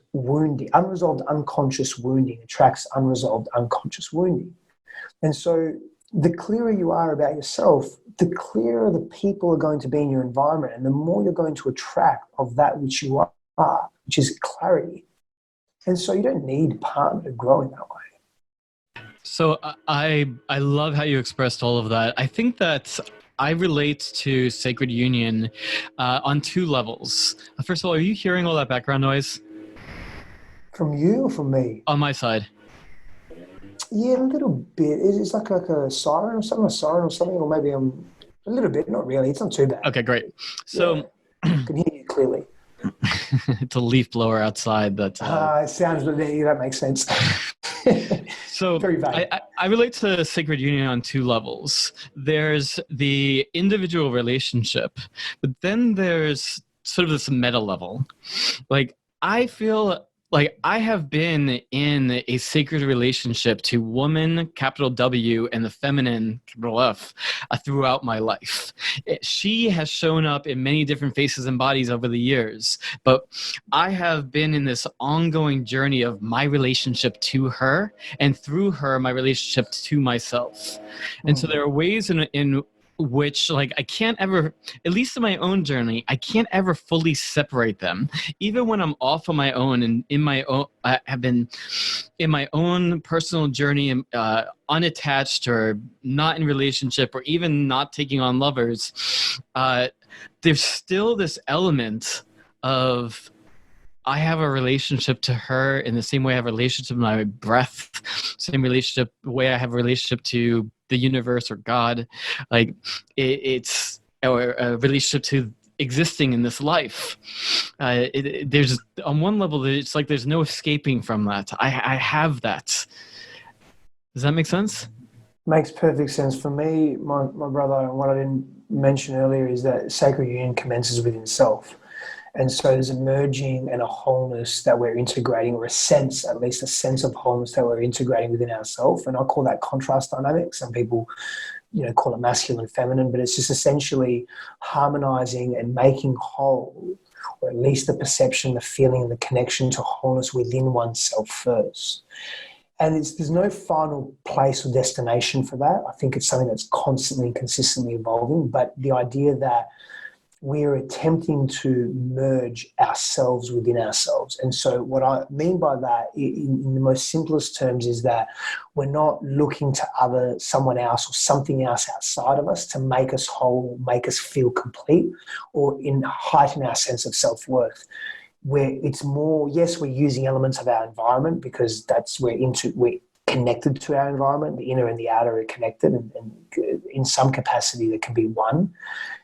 unconscious wounding attracts unresolved unconscious wounding. And so the clearer you are about yourself, the clearer the people are going to be in your environment, and the more you're going to attract of that which you are, which is clarity. And so you don't need a partner to grow in that way. So I love how you expressed all of that. I think that I relate to sacred union on two levels. First of all, are you hearing all that background noise? From you or from me? On my side. Yeah, a little bit. It's like a siren or something, or maybe I'm a little bit, not really. It's not too bad. Okay, great. So yeah, I can hear you clearly. It's a leaf blower outside. That it sounds, that makes sense. So I relate to sacred union on two levels. There's the individual relationship, but then there's sort of this meta level. Like, I feel like I have been in a sacred relationship to woman, capital W, and the feminine, capital F, throughout my life. She has shown up in many different faces and bodies over the years, but I have been in this ongoing journey of my relationship to her, and through her, my relationship to myself. And so there are ways in which, like, I can't ever, at least in my own journey, I can't ever fully separate them. Even when I'm off on my own and in my own, I have been in my own personal journey, unattached or not in relationship or even not taking on lovers, there's still this element of I have a relationship to her in the same way I have a relationship to my breath, same relationship, the way I have a relationship to the universe or God. Like it's a relationship to existing in this life. There's on one level, it's like there's no escaping from that. I have that. Does that make sense? Makes perfect sense. For me, my brother, and what I didn't mentioned earlier is that sacred union commences within self. And so there's a merging and a wholeness that we're integrating, or a sense, at least a sense of wholeness that we're integrating within ourselves. And I call that contrast dynamics. Some people, call it masculine, feminine, but it's just essentially harmonizing and making whole, or at least the perception, the feeling, and the connection to wholeness within oneself first. And there's no final place or destination for that. I think it's something that's constantly and consistently evolving. But the idea that we're attempting to merge ourselves within ourselves. And so what I mean by that in the most simplest terms is that we're not looking to someone else or something else outside of us to make us whole, make us feel complete, or heighten our sense of self-worth. Where it's more, yes, we're using elements of our environment because that's we're connected to our environment. The inner and the outer are connected, and in some capacity there can be one.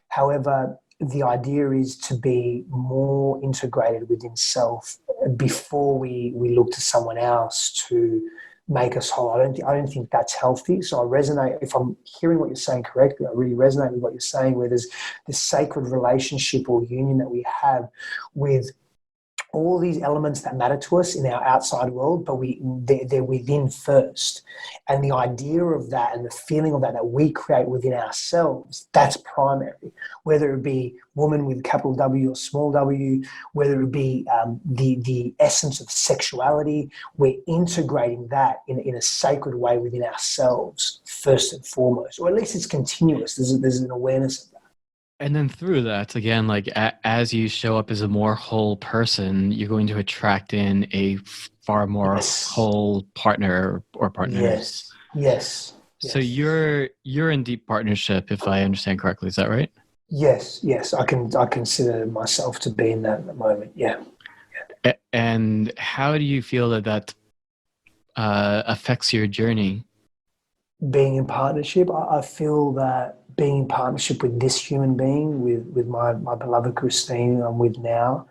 However, the idea is to be more integrated within self before we look to someone else to make us whole. I don't think that's healthy. So I resonate, if I'm hearing what you're saying correctly, I really resonate with what you're saying, where there's this sacred relationship or union that we have with all these elements that matter to us in our outside world, but they're within first. And the idea of that and the feeling of that we create within ourselves, that's primary. Whether it be woman with capital W or small w, whether it be the essence of sexuality, we're integrating that in a sacred way within ourselves first and foremost, or at least it's continuous. There's an awareness of that. And then through that, again, like as you show up as a more whole person, you're going to attract in a far more whole partner or partners. Yes. So you're in deep partnership, if I understand correctly. Is that right? Yes. I consider myself to be in that at the moment. Yeah. And how do you feel that affects your journey? Being in partnership, I feel that being in partnership with this human being, with my beloved Christine I'm with now,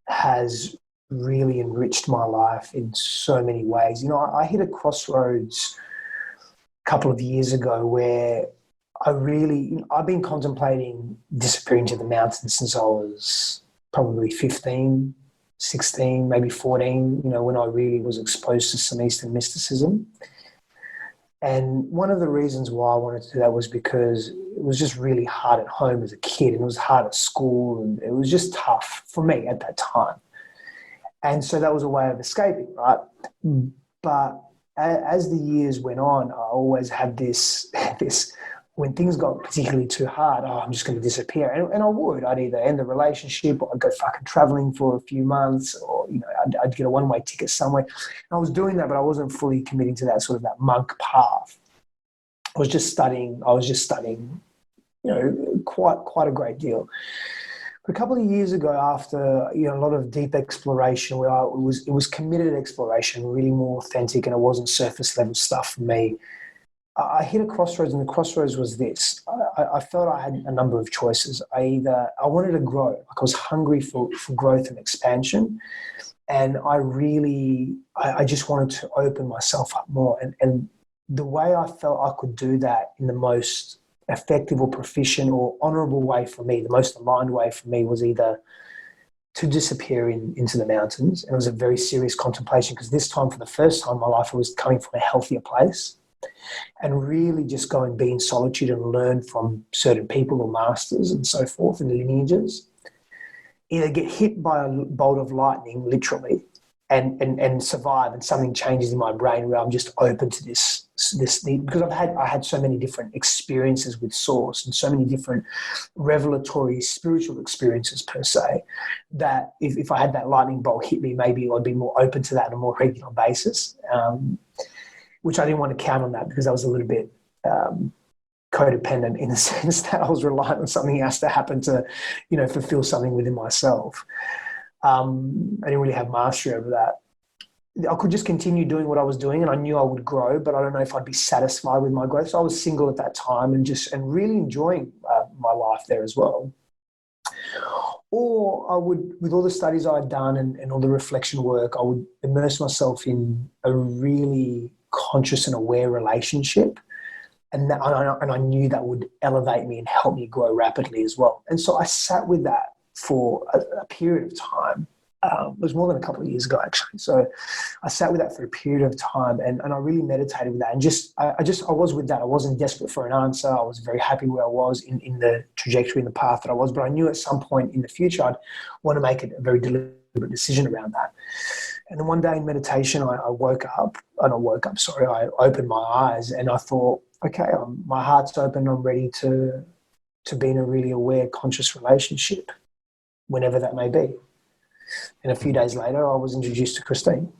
has really enriched my life in so many ways. I hit a crossroads a couple of years ago where I've been contemplating disappearing to the mountains since I was probably 15, 16, maybe 14, when I really was exposed to some Eastern mysticism. And one of the reasons why I wanted to do that was because it was just really hard at home as a kid, and it was hard at school, and it was just tough for me at that time. And so that was a way of escaping, right? But as the years went on, I always had this when things got particularly too hard, I'm just going to disappear. And I would. I'd either end the relationship, or I'd go fucking traveling for a few months, or, I'd get a one-way ticket somewhere. And I was doing that, but I wasn't fully committing to that monk path. I was just studying, quite a great deal. But a couple of years ago, after, a lot of deep exploration, where it was committed exploration, really more authentic, and it wasn't surface level stuff for me, I hit a crossroads, and the crossroads was this. I felt I had a number of choices. I wanted to grow. Like, I was hungry for growth and expansion. And I just wanted to open myself up more. And the way I felt I could do that in the most effective or proficient or honorable way for me, the most aligned way for me, was either to disappear into the mountains. And it was a very serious contemplation, because this time, for the first time in my life, I was coming from a healthier place. And really just go and be in solitude and learn from certain people or masters and so forth, and lineages. Either get hit by a bolt of lightning, literally, and survive, and something changes in my brain where I'm just open to this because I had so many different experiences with Source, and so many different revelatory spiritual experiences per se, that if I had that lightning bolt hit me, maybe I'd be more open to that on a more regular basis. Which I didn't want to count on that, because I was a little bit codependent, in the sense that I was reliant on something else to happen to, fulfill something within myself. I didn't really have mastery over that. I could just continue doing what I was doing, and I knew I would grow, but I don't know if I'd be satisfied with my growth. So I was single at that time, and really enjoying my life there as well. Or I would, with all the studies I'd done and all the reflection work, I would immerse myself in a really conscious and aware relationship and I knew that would elevate me and help me grow rapidly as well. And so I sat with that for a period of time. It was more than a couple of years ago, actually. So I sat with that for a period of time, and I really meditated with that. And I was with that. I wasn't desperate for an answer. I was very happy where I was in the trajectory and the path that I was. But I knew at some point in the future I'd want to make a very deliberate decision around that. And then one day in meditation, I opened my eyes and I thought, okay, my heart's open. I'm ready to be in a really aware, conscious relationship, whenever that may be. And a few days later, I was introduced to Christine.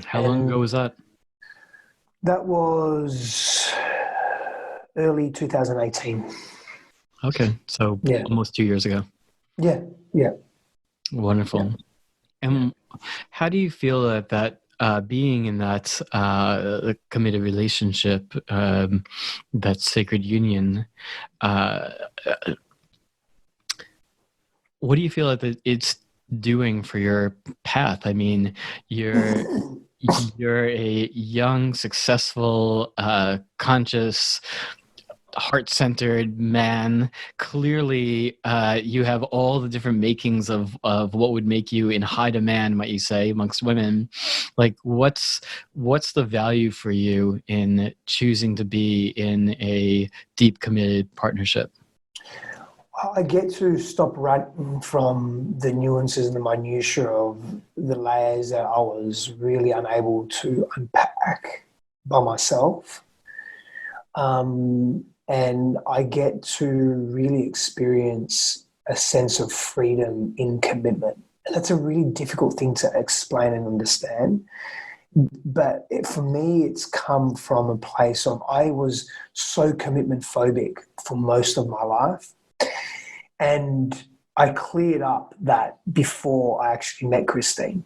How long ago was that? That was early 2018. Okay, so almost 2 years ago. Yeah. Wonderful. Yeah. And how do you feel that being in that committed relationship, that sacred union, what do you feel that it's doing for your path? I mean, you're a young, successful, conscious, heart-centered man. Clearly, you have all the different makings of what would make you in high demand, might you say, amongst women. Like, what's the value for you in choosing to be in a deep, committed partnership? I get to stop running from the nuances and the minutiae of the layers that I was really unable to unpack by myself. And I get to really experience a sense of freedom in commitment. And that's a really difficult thing to explain and understand. But for me, it's come from a place of I was so commitment phobic for most of my life. And I cleared up that before I actually met Christine,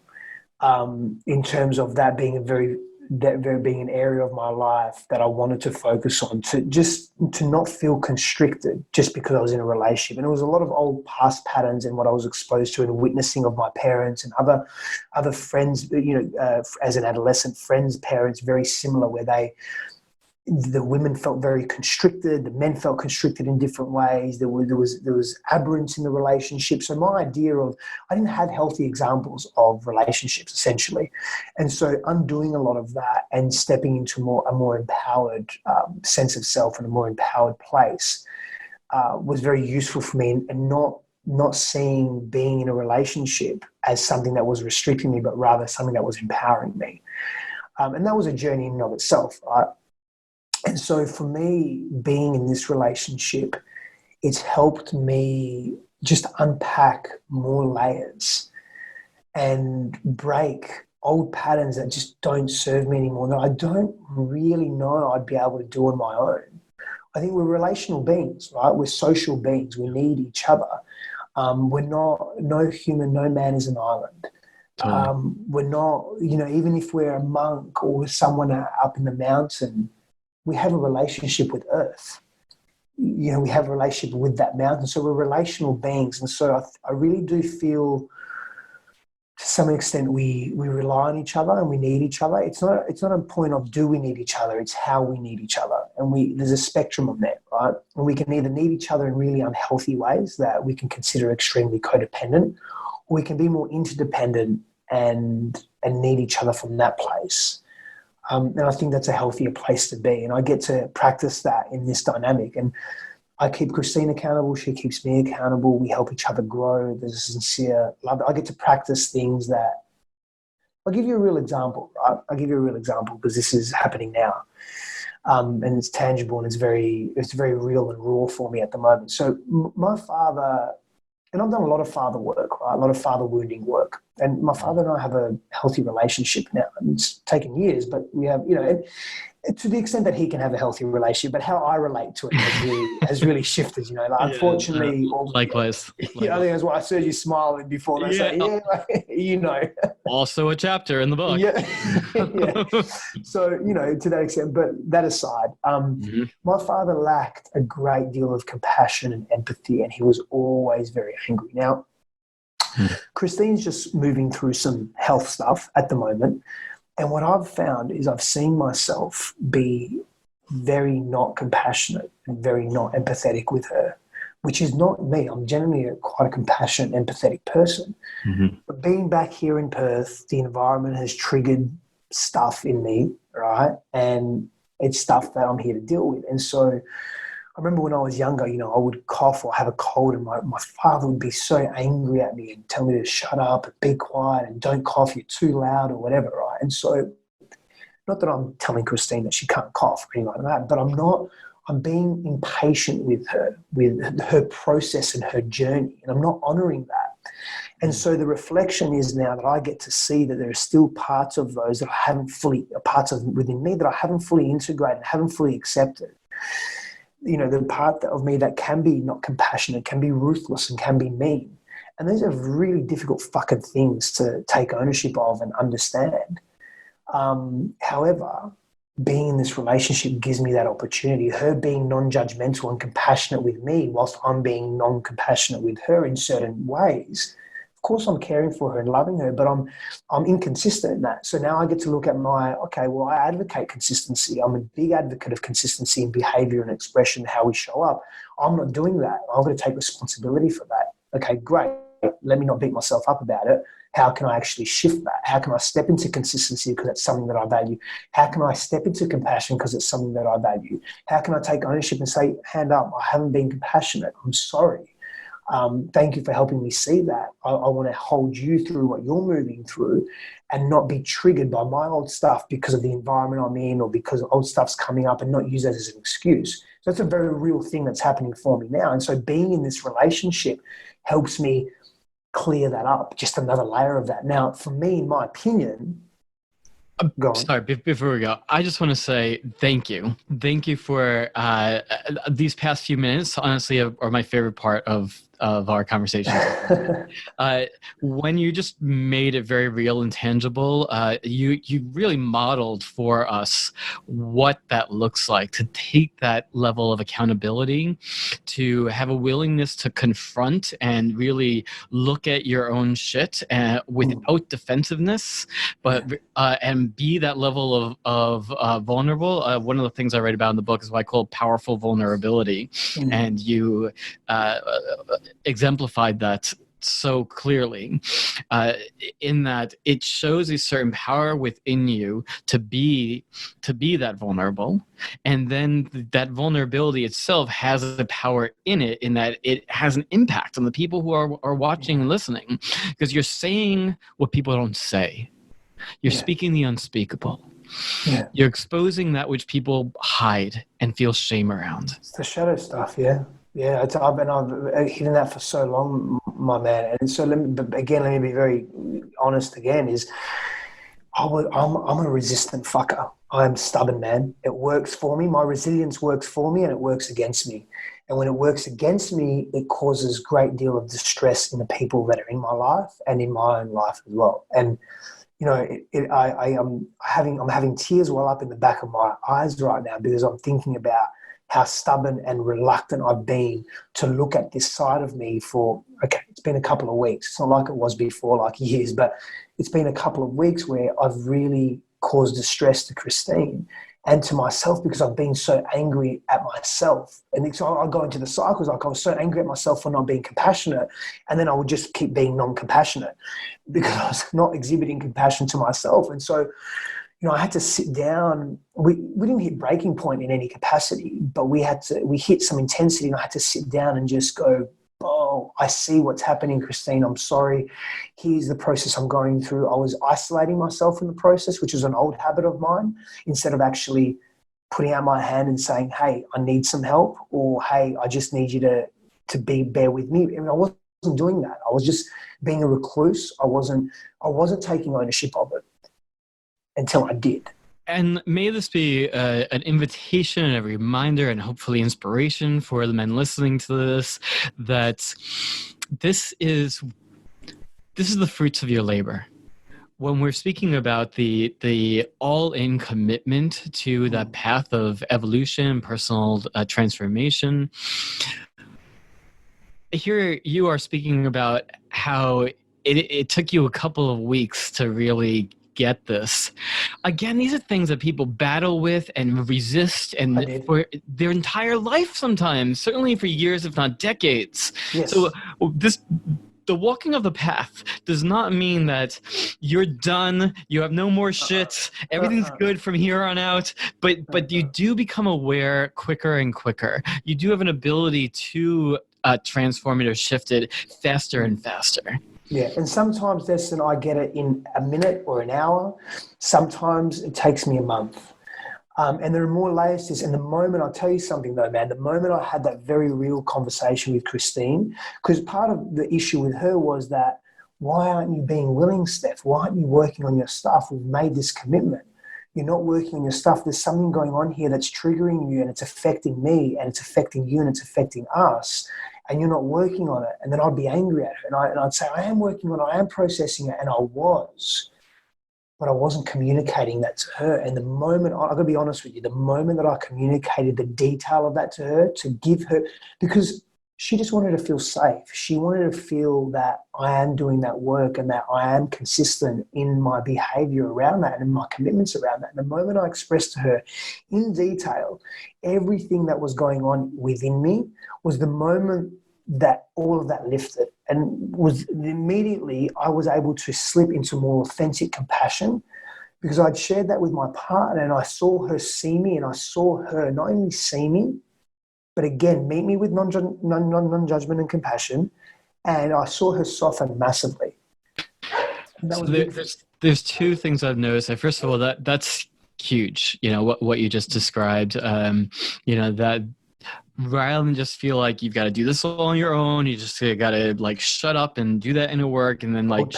in terms of that being being an area of my life that I wanted to focus on, to not feel constricted just because I was in a relationship. And it was a lot of old past patterns and what I was exposed to and witnessing of my parents and other friends, as an adolescent, friends' parents, very similar, where the women felt very constricted, the men felt constricted in different ways. There was aberrance in the relationship. So my idea of, I didn't have healthy examples of relationships, essentially. And so undoing a lot of that and stepping into a more empowered sense of self and a more empowered place was very useful for me, and not seeing being in a relationship as something that was restricting me, but rather something that was empowering me. And that was a journey in and of itself, right? And so for me, being in this relationship, it's helped me just unpack more layers and break old patterns that just don't serve me anymore, that I don't really know I'd be able to do on my own. I think we're relational beings, right? We're social beings. We need each other. No man is an island. Totally. We're not, even if we're a monk or someone up in the mountain, we have a relationship with Earth. We have a relationship with that mountain. So we're relational beings. And so I really do feel, to some extent, we rely on each other and we need each other. It's not a point of do we need each other, it's how we need each other. And there's a spectrum on that, right? And we can either need each other in really unhealthy ways that we can consider extremely codependent, or we can be more interdependent and need each other from that place. And I think that's a healthier place to be. And I get to practice that in this dynamic. And I keep Christine accountable. She keeps me accountable. We help each other grow. There's a sincere love. I get to practice things that, I'll give you a real example, right? I'll give you a real example because this is happening now. And it's tangible and it's very real and raw for me at the moment. So my father, and I've done a lot of father work, right? A lot of father wounding work. And my father and I have a healthy relationship now. And it's taken years, but we have, and to the extent that he can have a healthy relationship, but how I relate to it has really shifted, unfortunately. Likewise. I think that's why I saw you smiling before. And Also a chapter in the book. Yeah. So, to that extent, but that aside, my father lacked a great deal of compassion and empathy, and he was always very angry. Now, Christine's just moving through some health stuff at the moment. And what I've found is I've seen myself be very not compassionate and very not empathetic with her, which is not me. I'm generally quite a compassionate, empathetic person. Mm-hmm. But being back here in Perth, the environment has triggered stuff in me, right? And it's stuff that I'm here to deal with. And so I remember when I was younger, I would cough or have a cold, and my father would be so angry at me and tell me to shut up and be quiet and don't cough, you're too loud or whatever, right? And so, not that I'm telling Christine that she can't cough or anything like that, but I'm being impatient with her process and her journey, and I'm not honoring that. And so the reflection is now that I get to see that there are still parts of those that I haven't fully, parts of within me that I haven't fully integrated, haven't fully accepted. The part of me that can be not compassionate, can be ruthless, and can be mean. And these are really difficult fucking things to take ownership of and understand. However, being in this relationship gives me that opportunity. Her being non-judgmental and compassionate with me whilst I'm being non-compassionate with her in certain ways. Of course, I'm caring for her and loving her, but I'm inconsistent in that. So now I get to look at I advocate consistency. I'm a big advocate of consistency in behavior and expression, how we show up. I'm not doing that. I'm going to take responsibility for that. Okay, great. Let me not beat myself up about it. How can I actually shift that? How can I step into consistency because it's something that I value? How can I step into compassion because it's something that I value? How can I take ownership and say, hand up, I haven't been compassionate. I'm sorry. Thank you for helping me see that. I want to hold you through what you're moving through and not be triggered by my old stuff because of the environment I'm in or because old stuff's coming up, and not use that as an excuse. So that's a very real thing that's happening for me now. And so being in this relationship helps me clear that up, just another layer of that. Now, for me, in my opinion, sorry, before we go, I just want to say thank you. Thank you for these past few minutes. Honestly, are my favorite part of our conversation. When you just made it very real and tangible, you really modeled for us what that looks like, to take that level of accountability, to have a willingness to confront and really look at your own shit without defensiveness, but and be that level of vulnerable. One of the things I write about in the book is what I call powerful vulnerability, and you exemplified that so clearly, in that it shows a certain power within you to be that vulnerable, and then that vulnerability itself has a power in it, in that it has an impact on the people who are watching and listening, because you're saying what people don't say. You're speaking the unspeakable. Yeah. You're exposing that which people hide and feel shame around. It's the shadow stuff, yeah. Yeah, I've hidden that for so long, my man. And so let me be very honest again, is I'm a resistant fucker. I'm stubborn, man. It works for me. My resilience works for me, and it works against me. And when it works against me, it causes a great deal of distress in the people that are in my life and in my own life as well. And I'm having tears well up in the back of my eyes right now, because I'm thinking about how stubborn and reluctant I've been to look at this side of me for, it's been a couple of weeks. It's not like it was before, like years, but it's been a couple of weeks where I've really caused distress to Christine and to myself, because I've been so angry at myself. And so I go into the cycles, like I was so angry at myself for not being compassionate, and then I would just keep being non-compassionate because I was not exhibiting compassion to myself. And so, I had to sit down. We didn't hit breaking point in any capacity, but we hit some intensity, and I had to sit down and just go, oh, I see what's happening, Christine. I'm sorry. Here's the process I'm going through. I was isolating myself in the process, which is an old habit of mine, instead of actually putting out my hand and saying, hey, I need some help, or hey, I just need you to bear with me. I wasn't doing that. I was just being a recluse. I wasn't taking ownership of it until I did. And may this be an invitation and a reminder, and hopefully inspiration for the men listening to this, that this is the fruits of your labor. When we're speaking about the all-in commitment to that path of evolution, personal transformation, here you are speaking about how it took you a couple of weeks to really get this. Again, these are things that people battle with and resist I and did. for their entire life sometimes, certainly for years, if not decades. So Yes. the walking of the path does not mean that you're done, you have no more shit, everything's good from here on out, but you do become aware quicker and quicker. You do have an ability to transform it or shift it faster and faster. Yeah, and sometimes, Destin, I get it in a minute or an hour. Sometimes it takes me a month. And there are more layers to this. And the moment, I'll tell you something though, man, the moment I had that very real conversation with Christine, because part of the issue with her was that, why aren't you being willing, Steph? Why aren't you working on your stuff? We've made this commitment. You're not working on your stuff. There's something going on here that's triggering you, and it's affecting me, and it's affecting you, and it's affecting us. And you're not working on it. And then I'd be angry at her. And I'd say, I am working on it. I am processing it. And I was. But I wasn't communicating that to her. And the moment, I've got to be honest with you, the moment that I communicated the detail of that to her, to give her, because she just wanted to feel safe. She wanted to feel that I am doing that work and that I am consistent in my behavior around that and in my commitments around that. And the moment I expressed to her in detail everything that was going on within me was the moment that all of that lifted, and was immediately I was able to slip into more authentic compassion, because I'd shared that with my partner and I saw her see me, and I saw her not only see me, but again, meet me with non-judgment and compassion. And I saw her soften massively. And that So was there's two things I've noticed. First of all, that's huge. You know what you just described. You know that rather than just feel like you've got to do this all on your own, you just got to like shut up and do that inner work, and then like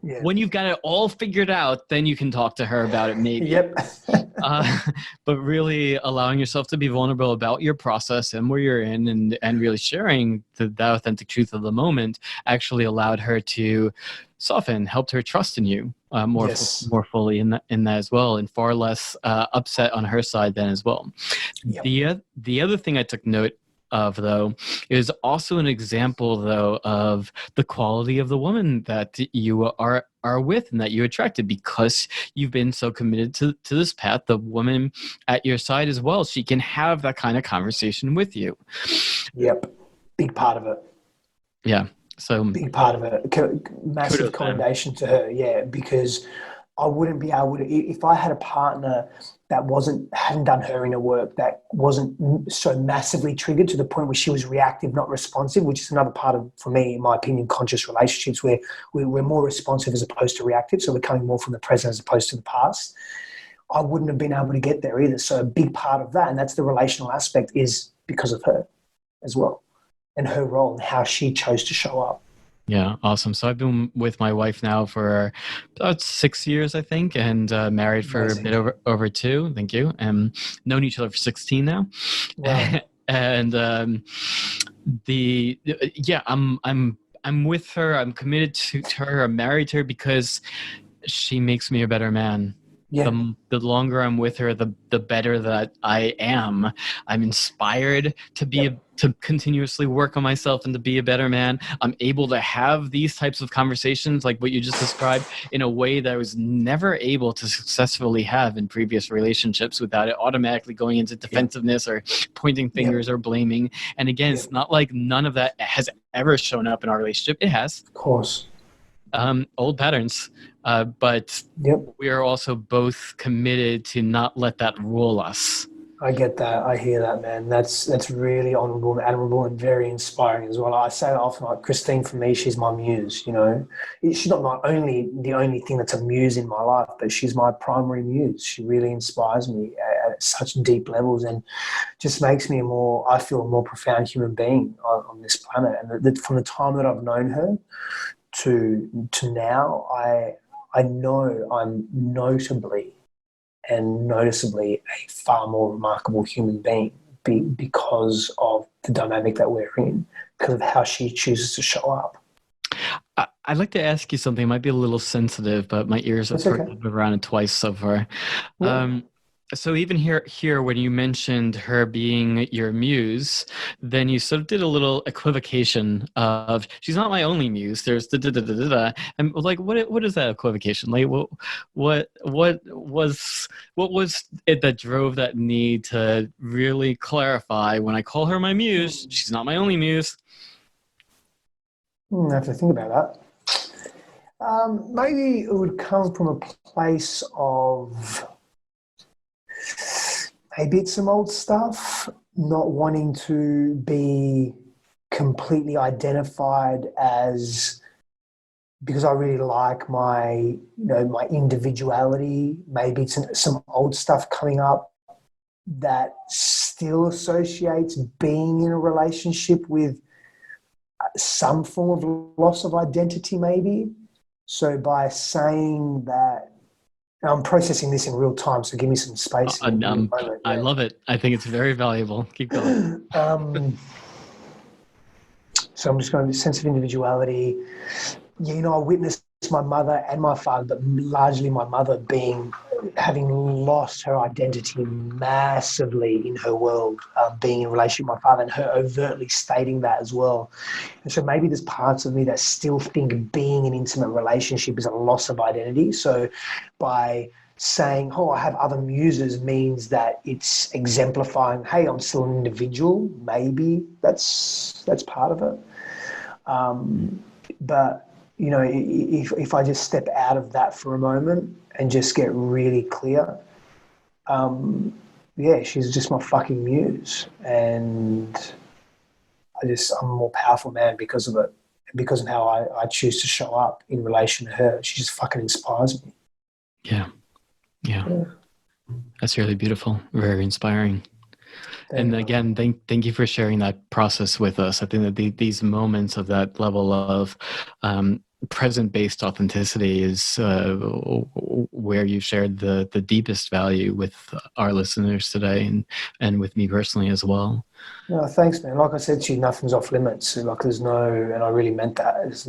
when you've got it all figured out, then you can talk to her about it maybe. Yep. But really allowing yourself to be vulnerable about your process and where you're in, and really sharing that authentic truth of the moment actually allowed her to soften, helped her trust in you more fully in that as well, and far less upset on her side then as well. Yep. The other thing I took note of, though, is also an example, though, of the quality of the woman that you are with and that you attracted, because you've been so committed to this path. The woman at your side as well, she can have that kind of conversation with you. Yep. Big part of it. Yeah. So big part of it. Massive commendation to her. Yeah, because I wouldn't be able to, if I had a partner that hadn't done her inner work, that wasn't so massively triggered to the point where she was reactive, not responsive, which is another part of, for me, in my opinion, conscious relationships, where we're more responsive as opposed to reactive. So we're coming more from the present as opposed to the past. I wouldn't have been able to get there either. So a big part of that, and that's the relational aspect, is because of her as well, and her role and how she chose to show up. Yeah, awesome. So I've been with my wife now for about 6 years, I think, and married for a bit over 2. Thank you. And known each other for 16 now. Wow. And I'm with her. I'm committed to her. I'm married to her because she makes me a better man. Yeah. The longer I'm with her, the better that I am. I'm inspired to continuously work on myself and to be a better man. I'm able to have these types of conversations like what you just described in a way that I was never able to successfully have in previous relationships, without it automatically going into defensiveness or pointing fingers or blaming. And again, it's not like none of that has ever shown up in our relationship. It has. Of course. Old patterns. But we are also both committed to not let that rule us. I get that. I hear that, man. That's really honorable and admirable and very inspiring as well. I say that often, like Christine, for me, she's my muse, you know. She's not the only thing that's a muse in my life, but she's my primary muse. She really inspires me at such deep levels, and just makes me I feel a more profound human being on this planet. And from the time that I've known her to now, I know I'm noticeably a far more remarkable human being because of the dynamic that we're in, because of how she chooses to show up. I'd like to ask you something. It might be a little sensitive, but my ears have perked up around it twice so far. Yeah. So even here, when you mentioned her being your muse, then you sort of did a little equivocation of she's not my only muse. There's da da da da da, da. And like, what is that equivocation? Like, what was it that drove that need to really clarify when I call her my muse, she's not my only muse? I have to think about that. Maybe it would come from a place of maybe it's some old stuff, not wanting to be completely identified as, because I really like my, my individuality. Maybe it's some old stuff coming up that still associates being in a relationship with some form of loss of identity, maybe. So by saying that, I'm processing this in real time, so give me some space in a moment. I love it. I think it's very valuable. Keep going. So I'm just going to sense of individuality. Yeah, I witnessed my mother and my father, but largely my mother having lost her identity massively in her world, being in relationship with my father, and her overtly stating that as well. And so maybe there's parts of me that still think being in an intimate relationship is a loss of identity. So by saying, I have other muses, means that it's exemplifying, hey, I'm still an individual. Maybe that's part of it. But if I just step out of that for a moment and just get really clear, she's just my fucking muse, and I'm a more powerful man because of it, because of how I choose to show up in relation to her. She just fucking inspires me. Yeah. That's really beautiful. Very inspiring. And again, thank you for sharing that process with us. I think that these moments of that level of present-based authenticity is where you shared the deepest value with our listeners today, and with me personally as well. No, thanks, man. Like I said to you, nothing's off limits. Like and I really meant that. There's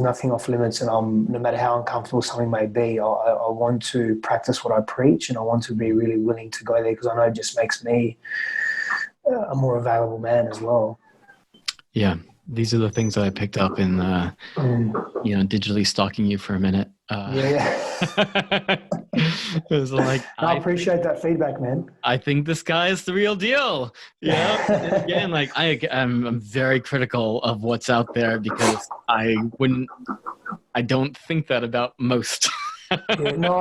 nothing off limits, and no matter how uncomfortable something may be, I want to practice what I preach, and I want to be really willing to go there, because I know it just makes me a more available man as well. Yeah, these are the things that I picked up in digitally stalking you for a minute. It was like, I appreciate that feedback, man. I think this guy is the real deal. Again, like I'm very critical of what's out there, because I don't think that about most. I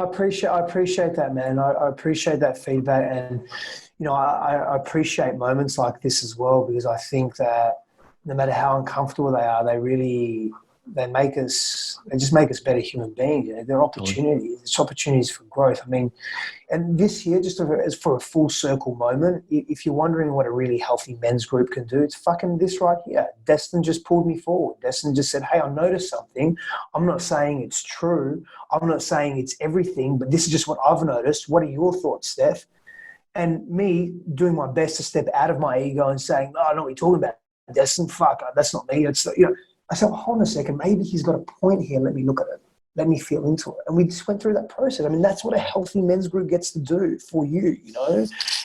appreciate that, man. I appreciate that feedback, and I appreciate moments like this as well, because I think that no matter how uncomfortable they are, they just make us better human beings. They're opportunities. It's opportunities for growth. I mean, and this year, just as for a full circle moment, if you're wondering what a really healthy men's group can do, it's fucking this right here. Destin just pulled me forward. Destin just said, hey, I noticed something. I'm not saying it's true. I'm not saying it's everything, but this is just what I've noticed. What are your thoughts, Steph? And me doing my best to step out of my ego and saying, no, I know what you're talking about, Destin. Fuck, that's not me. It's I said, hold on a second, maybe he's got a point here. Let me look at it. Let me feel into it. And we just went through that process. I mean, that's what a healthy men's group gets to do for you,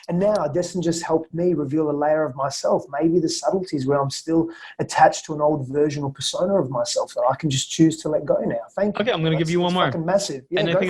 And now Destin just helped me reveal a layer of myself, maybe the subtleties where I'm still attached to an old version or persona of myself that I can just choose to let go now. Thank you. Okay, I'm going to give you one more. Fucking massive. Yeah, and I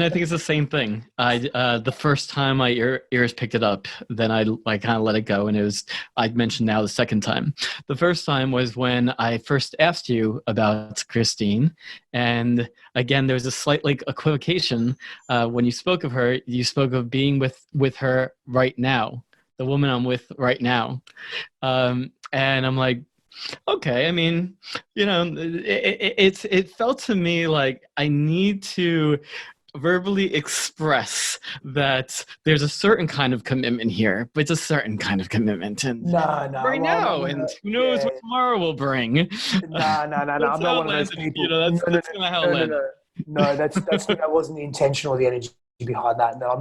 think it's the same thing. The first time my ears picked it up, then I kind of let it go, and I'd mentioned now the second time. The first time was when I first asked you about Christine, and again, there was a slight equivocation when you spoke of her. You spoke of being with her right now, the woman I'm with right now, and I'm like, okay. I mean, it felt to me like I need to verbally express that there's a certain kind of commitment here, but it's a certain kind of commitment, and and who knows what tomorrow will bring. No. I'm not one of those people. That's kind of how it landed. No, that wasn't the intention or the energy behind that. No,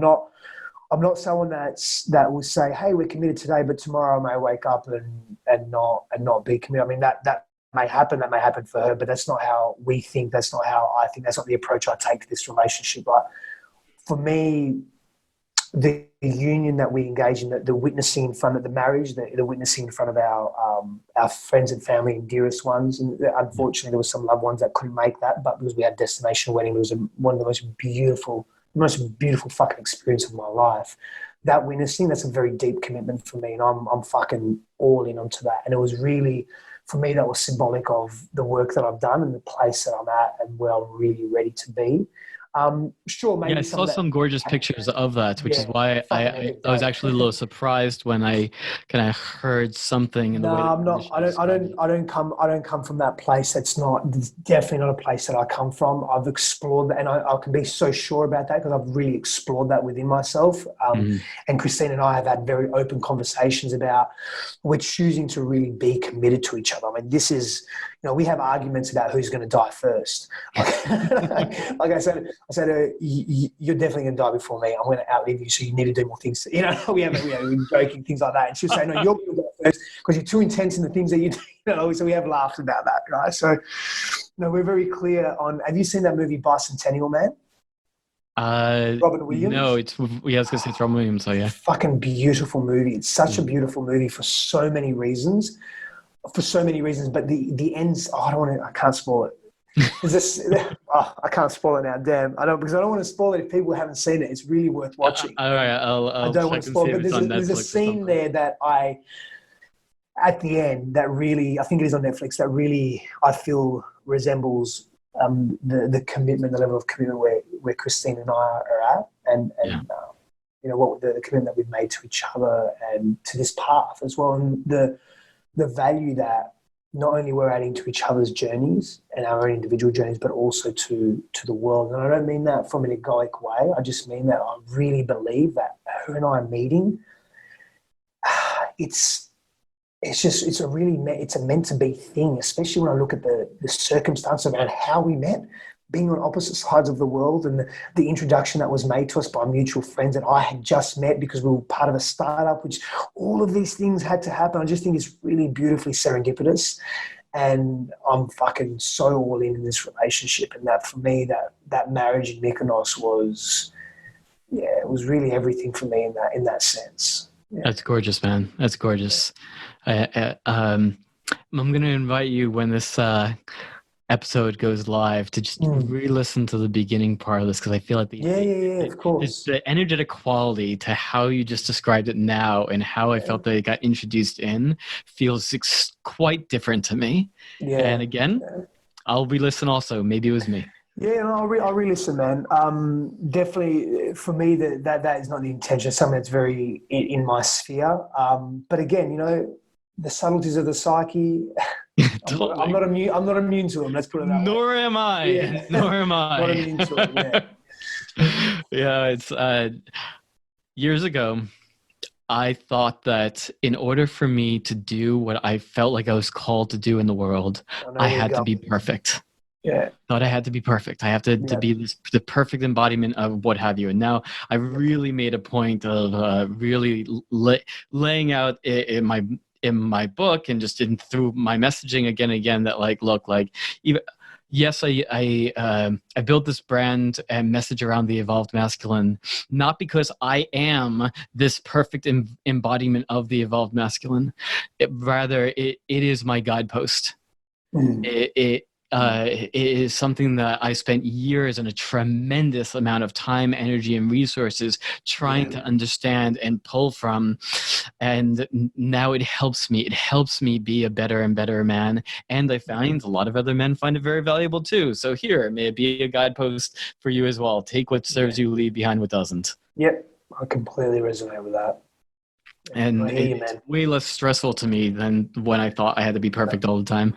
I'm not someone that will say, hey, we're committed today, but tomorrow I may wake up and not be committed. I mean, that may happen. That may happen for her, but that's not how we think. That's not how I think. That's not the approach I take to this relationship. But for me, the union that we engage in, the witnessing in front of the marriage, the witnessing in front of our friends and family and dearest ones. And unfortunately, there were some loved ones that couldn't make that, but because we had destination wedding, it was one of the most beautiful fucking experience of my life. That witnessing, that's a very deep commitment for me, and I'm fucking all in onto that. And it was really, for me, that was symbolic of the work that I've done and the place that I'm at and where I'm really ready to be. Sure, maybe I saw some gorgeous pictures of that, which is why I was actually a little surprised when I kind of heard something in the way that I'm not. I don't come from that place. It's definitely not a place that I come from. I've explored that, and I can be so sure about that because I've really explored that within myself. And Christine and I have had very open conversations about we're choosing to really be committed to each other. I mean, this is, we have arguments about who's going to die first. Like I said, you're definitely going to die before me. I'm going to outlive you, so you need to do more things. We have joking things like that, and she'll say, "No, you're going to die first because you're too intense in the things that you do." So we have laughed about that, right? So, we're very clear on. Have you seen that movie Bicentennial Man? Robin Williams? No, I was going to say it's Robin Williams. So yeah, fucking beautiful movie. It's such a beautiful movie for so many reasons. But the ends. I can't spoil it. I can't spoil it now. Damn, because I don't want to spoil it if people haven't seen it. It's really worth watching. All right, I don't want to spoil it. But there's a scene there that at the end, that really, I think it is on Netflix, that really I feel resembles the commitment, the level of commitment where Christine and I are at, and what the commitment that we've made to each other and to this path as well, and the value that not only we're adding to each other's journeys and our own individual journeys, but also to the world. And I don't mean that from an egoic way. I just mean that I really believe that her and I are meeting. It's a meant to be thing, especially when I look at the circumstance around how we met, being on opposite sides of the world, and the introduction that was made to us by mutual friends that I had just met because we were part of a startup, which all of these things had to happen. I just think it's really beautifully serendipitous, and I'm fucking so all in this relationship. And that for me, that marriage in Mykonos was, it was really everything for me in that sense. Yeah. That's gorgeous, man. That's gorgeous. I'm going to invite you when this episode goes live to just re-listen to the beginning part of this, because I feel like of course, the energetic quality to how you just described it now and how I felt that it got introduced in feels quite different to me. Yeah. And again, I'll re-listen also. Maybe it was me. Yeah, I'll re-listen, man. Definitely, for me, that is not the intention. It's something that's very in my sphere. But again, the subtleties of the psyche. Totally. I'm not immune to them. Let's put it that way. Nor am I. Yeah. Nor am I. Not immune to it. Yeah. Yeah, it's years ago. I thought that in order for me to do what I felt like I was called to do in the world, I had to be perfect. Yeah. Thought I had to be perfect. I have to be the perfect embodiment of what have you. And now I really made a point of really laying out in my book and just through my messaging again and again that yes, I built this brand and message around the evolved masculine, not because I am this perfect embodiment of the evolved masculine. Rather, it is my guidepost. It is something that I spent years and a tremendous amount of time, energy, and resources trying to understand and pull from. And now it helps me. It helps me be a better and better man. And I find a lot of other men find it very valuable too. So here, may it be a guidepost for you as well. Take what serves you, leave behind what doesn't. Yep, I completely resonate with that. And it's way less stressful to me than when I thought I had to be perfect all the time.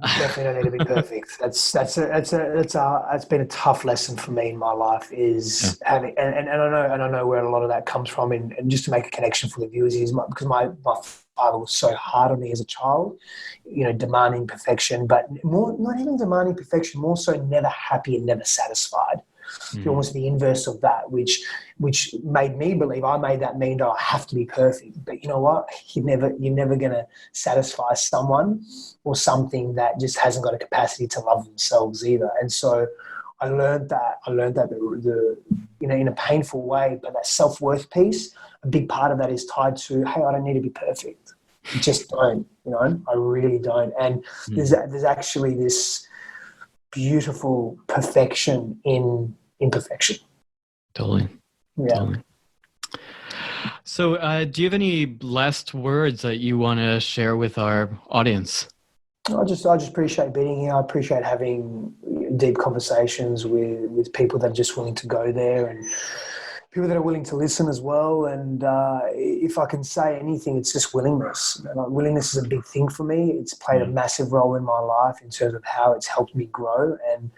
Definitely don't need to be perfect. That's been a tough lesson for me in my life is having, and I know where a lot of that comes from. And just to make a connection for the viewers is because my father was so hard on me as a child, demanding perfection, but not even demanding perfection, more so never happy and never satisfied. Almost the inverse of that, which made me believe I made that mean that I have to be perfect. But you know what? You're never going to satisfy someone or something that just hasn't got a capacity to love themselves either. And so I learned that the in a painful way, but that self-worth piece, a big part of that is tied to, hey, I don't need to be perfect. I just don't, I really don't. And there's actually this beautiful perfection in imperfection. Totally. Yeah. Totally. So do you have any last words that you want to share with our audience? I just appreciate being here. I appreciate having deep conversations with people that are just willing to go there, and people that are willing to listen as well. And if I can say anything, it's just willingness. And willingness is a big thing for me. It's played a massive role in my life in terms of how it's helped me grow. And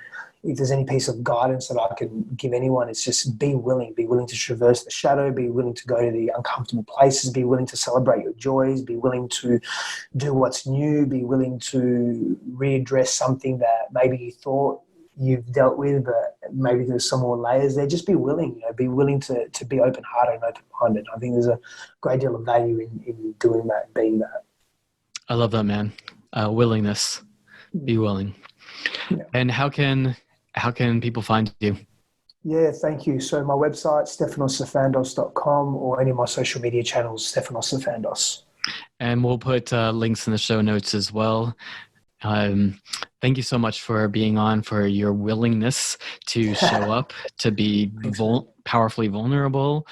if there's any piece of guidance that I can give anyone, it's just be willing to traverse the shadow, be willing to go to the uncomfortable places, be willing to celebrate your joys, be willing to do what's new, be willing to readdress something that maybe you thought you've dealt with, but maybe there's some more layers there. Just be willing, be willing to be open-hearted and open-minded. I think there's a great deal of value in doing that, being that. I love that, man. Willingness. Be willing. Yeah. And how can people find you? Yeah, thank you. So my website, stephanossafandos.com, or any of my social media channels, Stephanos. And we'll put links in the show notes as well. Thank you so much for being on, for your willingness to show up, to be powerfully vulnerable,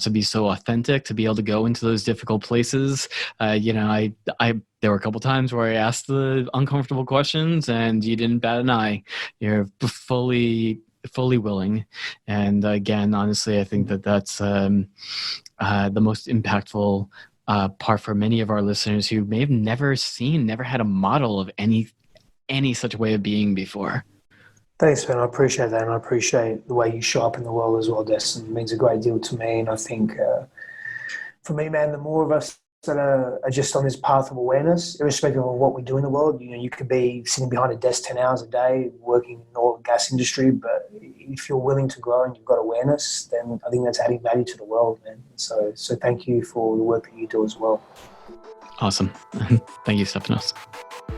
to be so authentic, to be able to go into those difficult places. There were a couple times where I asked the uncomfortable questions and you didn't bat an eye. You're fully willing. And again, honestly, I think that's the most impactful part for many of our listeners who may have never had a model of any such way of being before. Thanks, man. I appreciate that. And I appreciate the way you show up in the world as well, Destin. It means a great deal to me. And I think for me, man, the more of us that are just on this path of awareness, irrespective of what we do in the world, you could be sitting behind a desk 10 hours a day working in the oil and gas industry, but if you're willing to grow and you've got awareness, then I think that's adding value to the world, man. So thank you for the work that you do as well. Awesome. Thank you, Stephanos.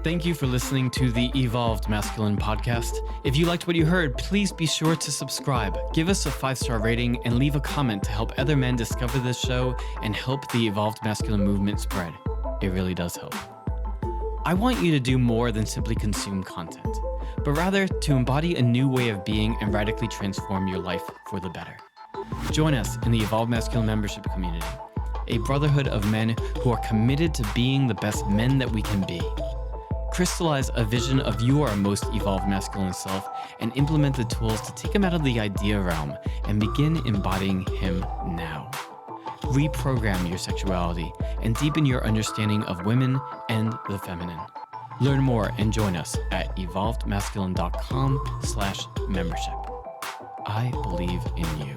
Thank you for listening to the Evolved Masculine podcast. If you liked what you heard, please be sure to subscribe, give us a 5-star rating, and leave a comment to help other men discover this show and help the Evolved Masculine movement spread. It really does help. I want you to do more than simply consume content, but rather to embody a new way of being and radically transform your life for the better. Join us in the Evolved Masculine membership community, a brotherhood of men who are committed to being the best men that we can be. Crystallize a vision of your most evolved masculine self and implement the tools to take him out of the idea realm and begin embodying him now. Reprogram your sexuality and deepen your understanding of women and the feminine. Learn more and join us at evolvedmasculine.com/membership. I believe in you.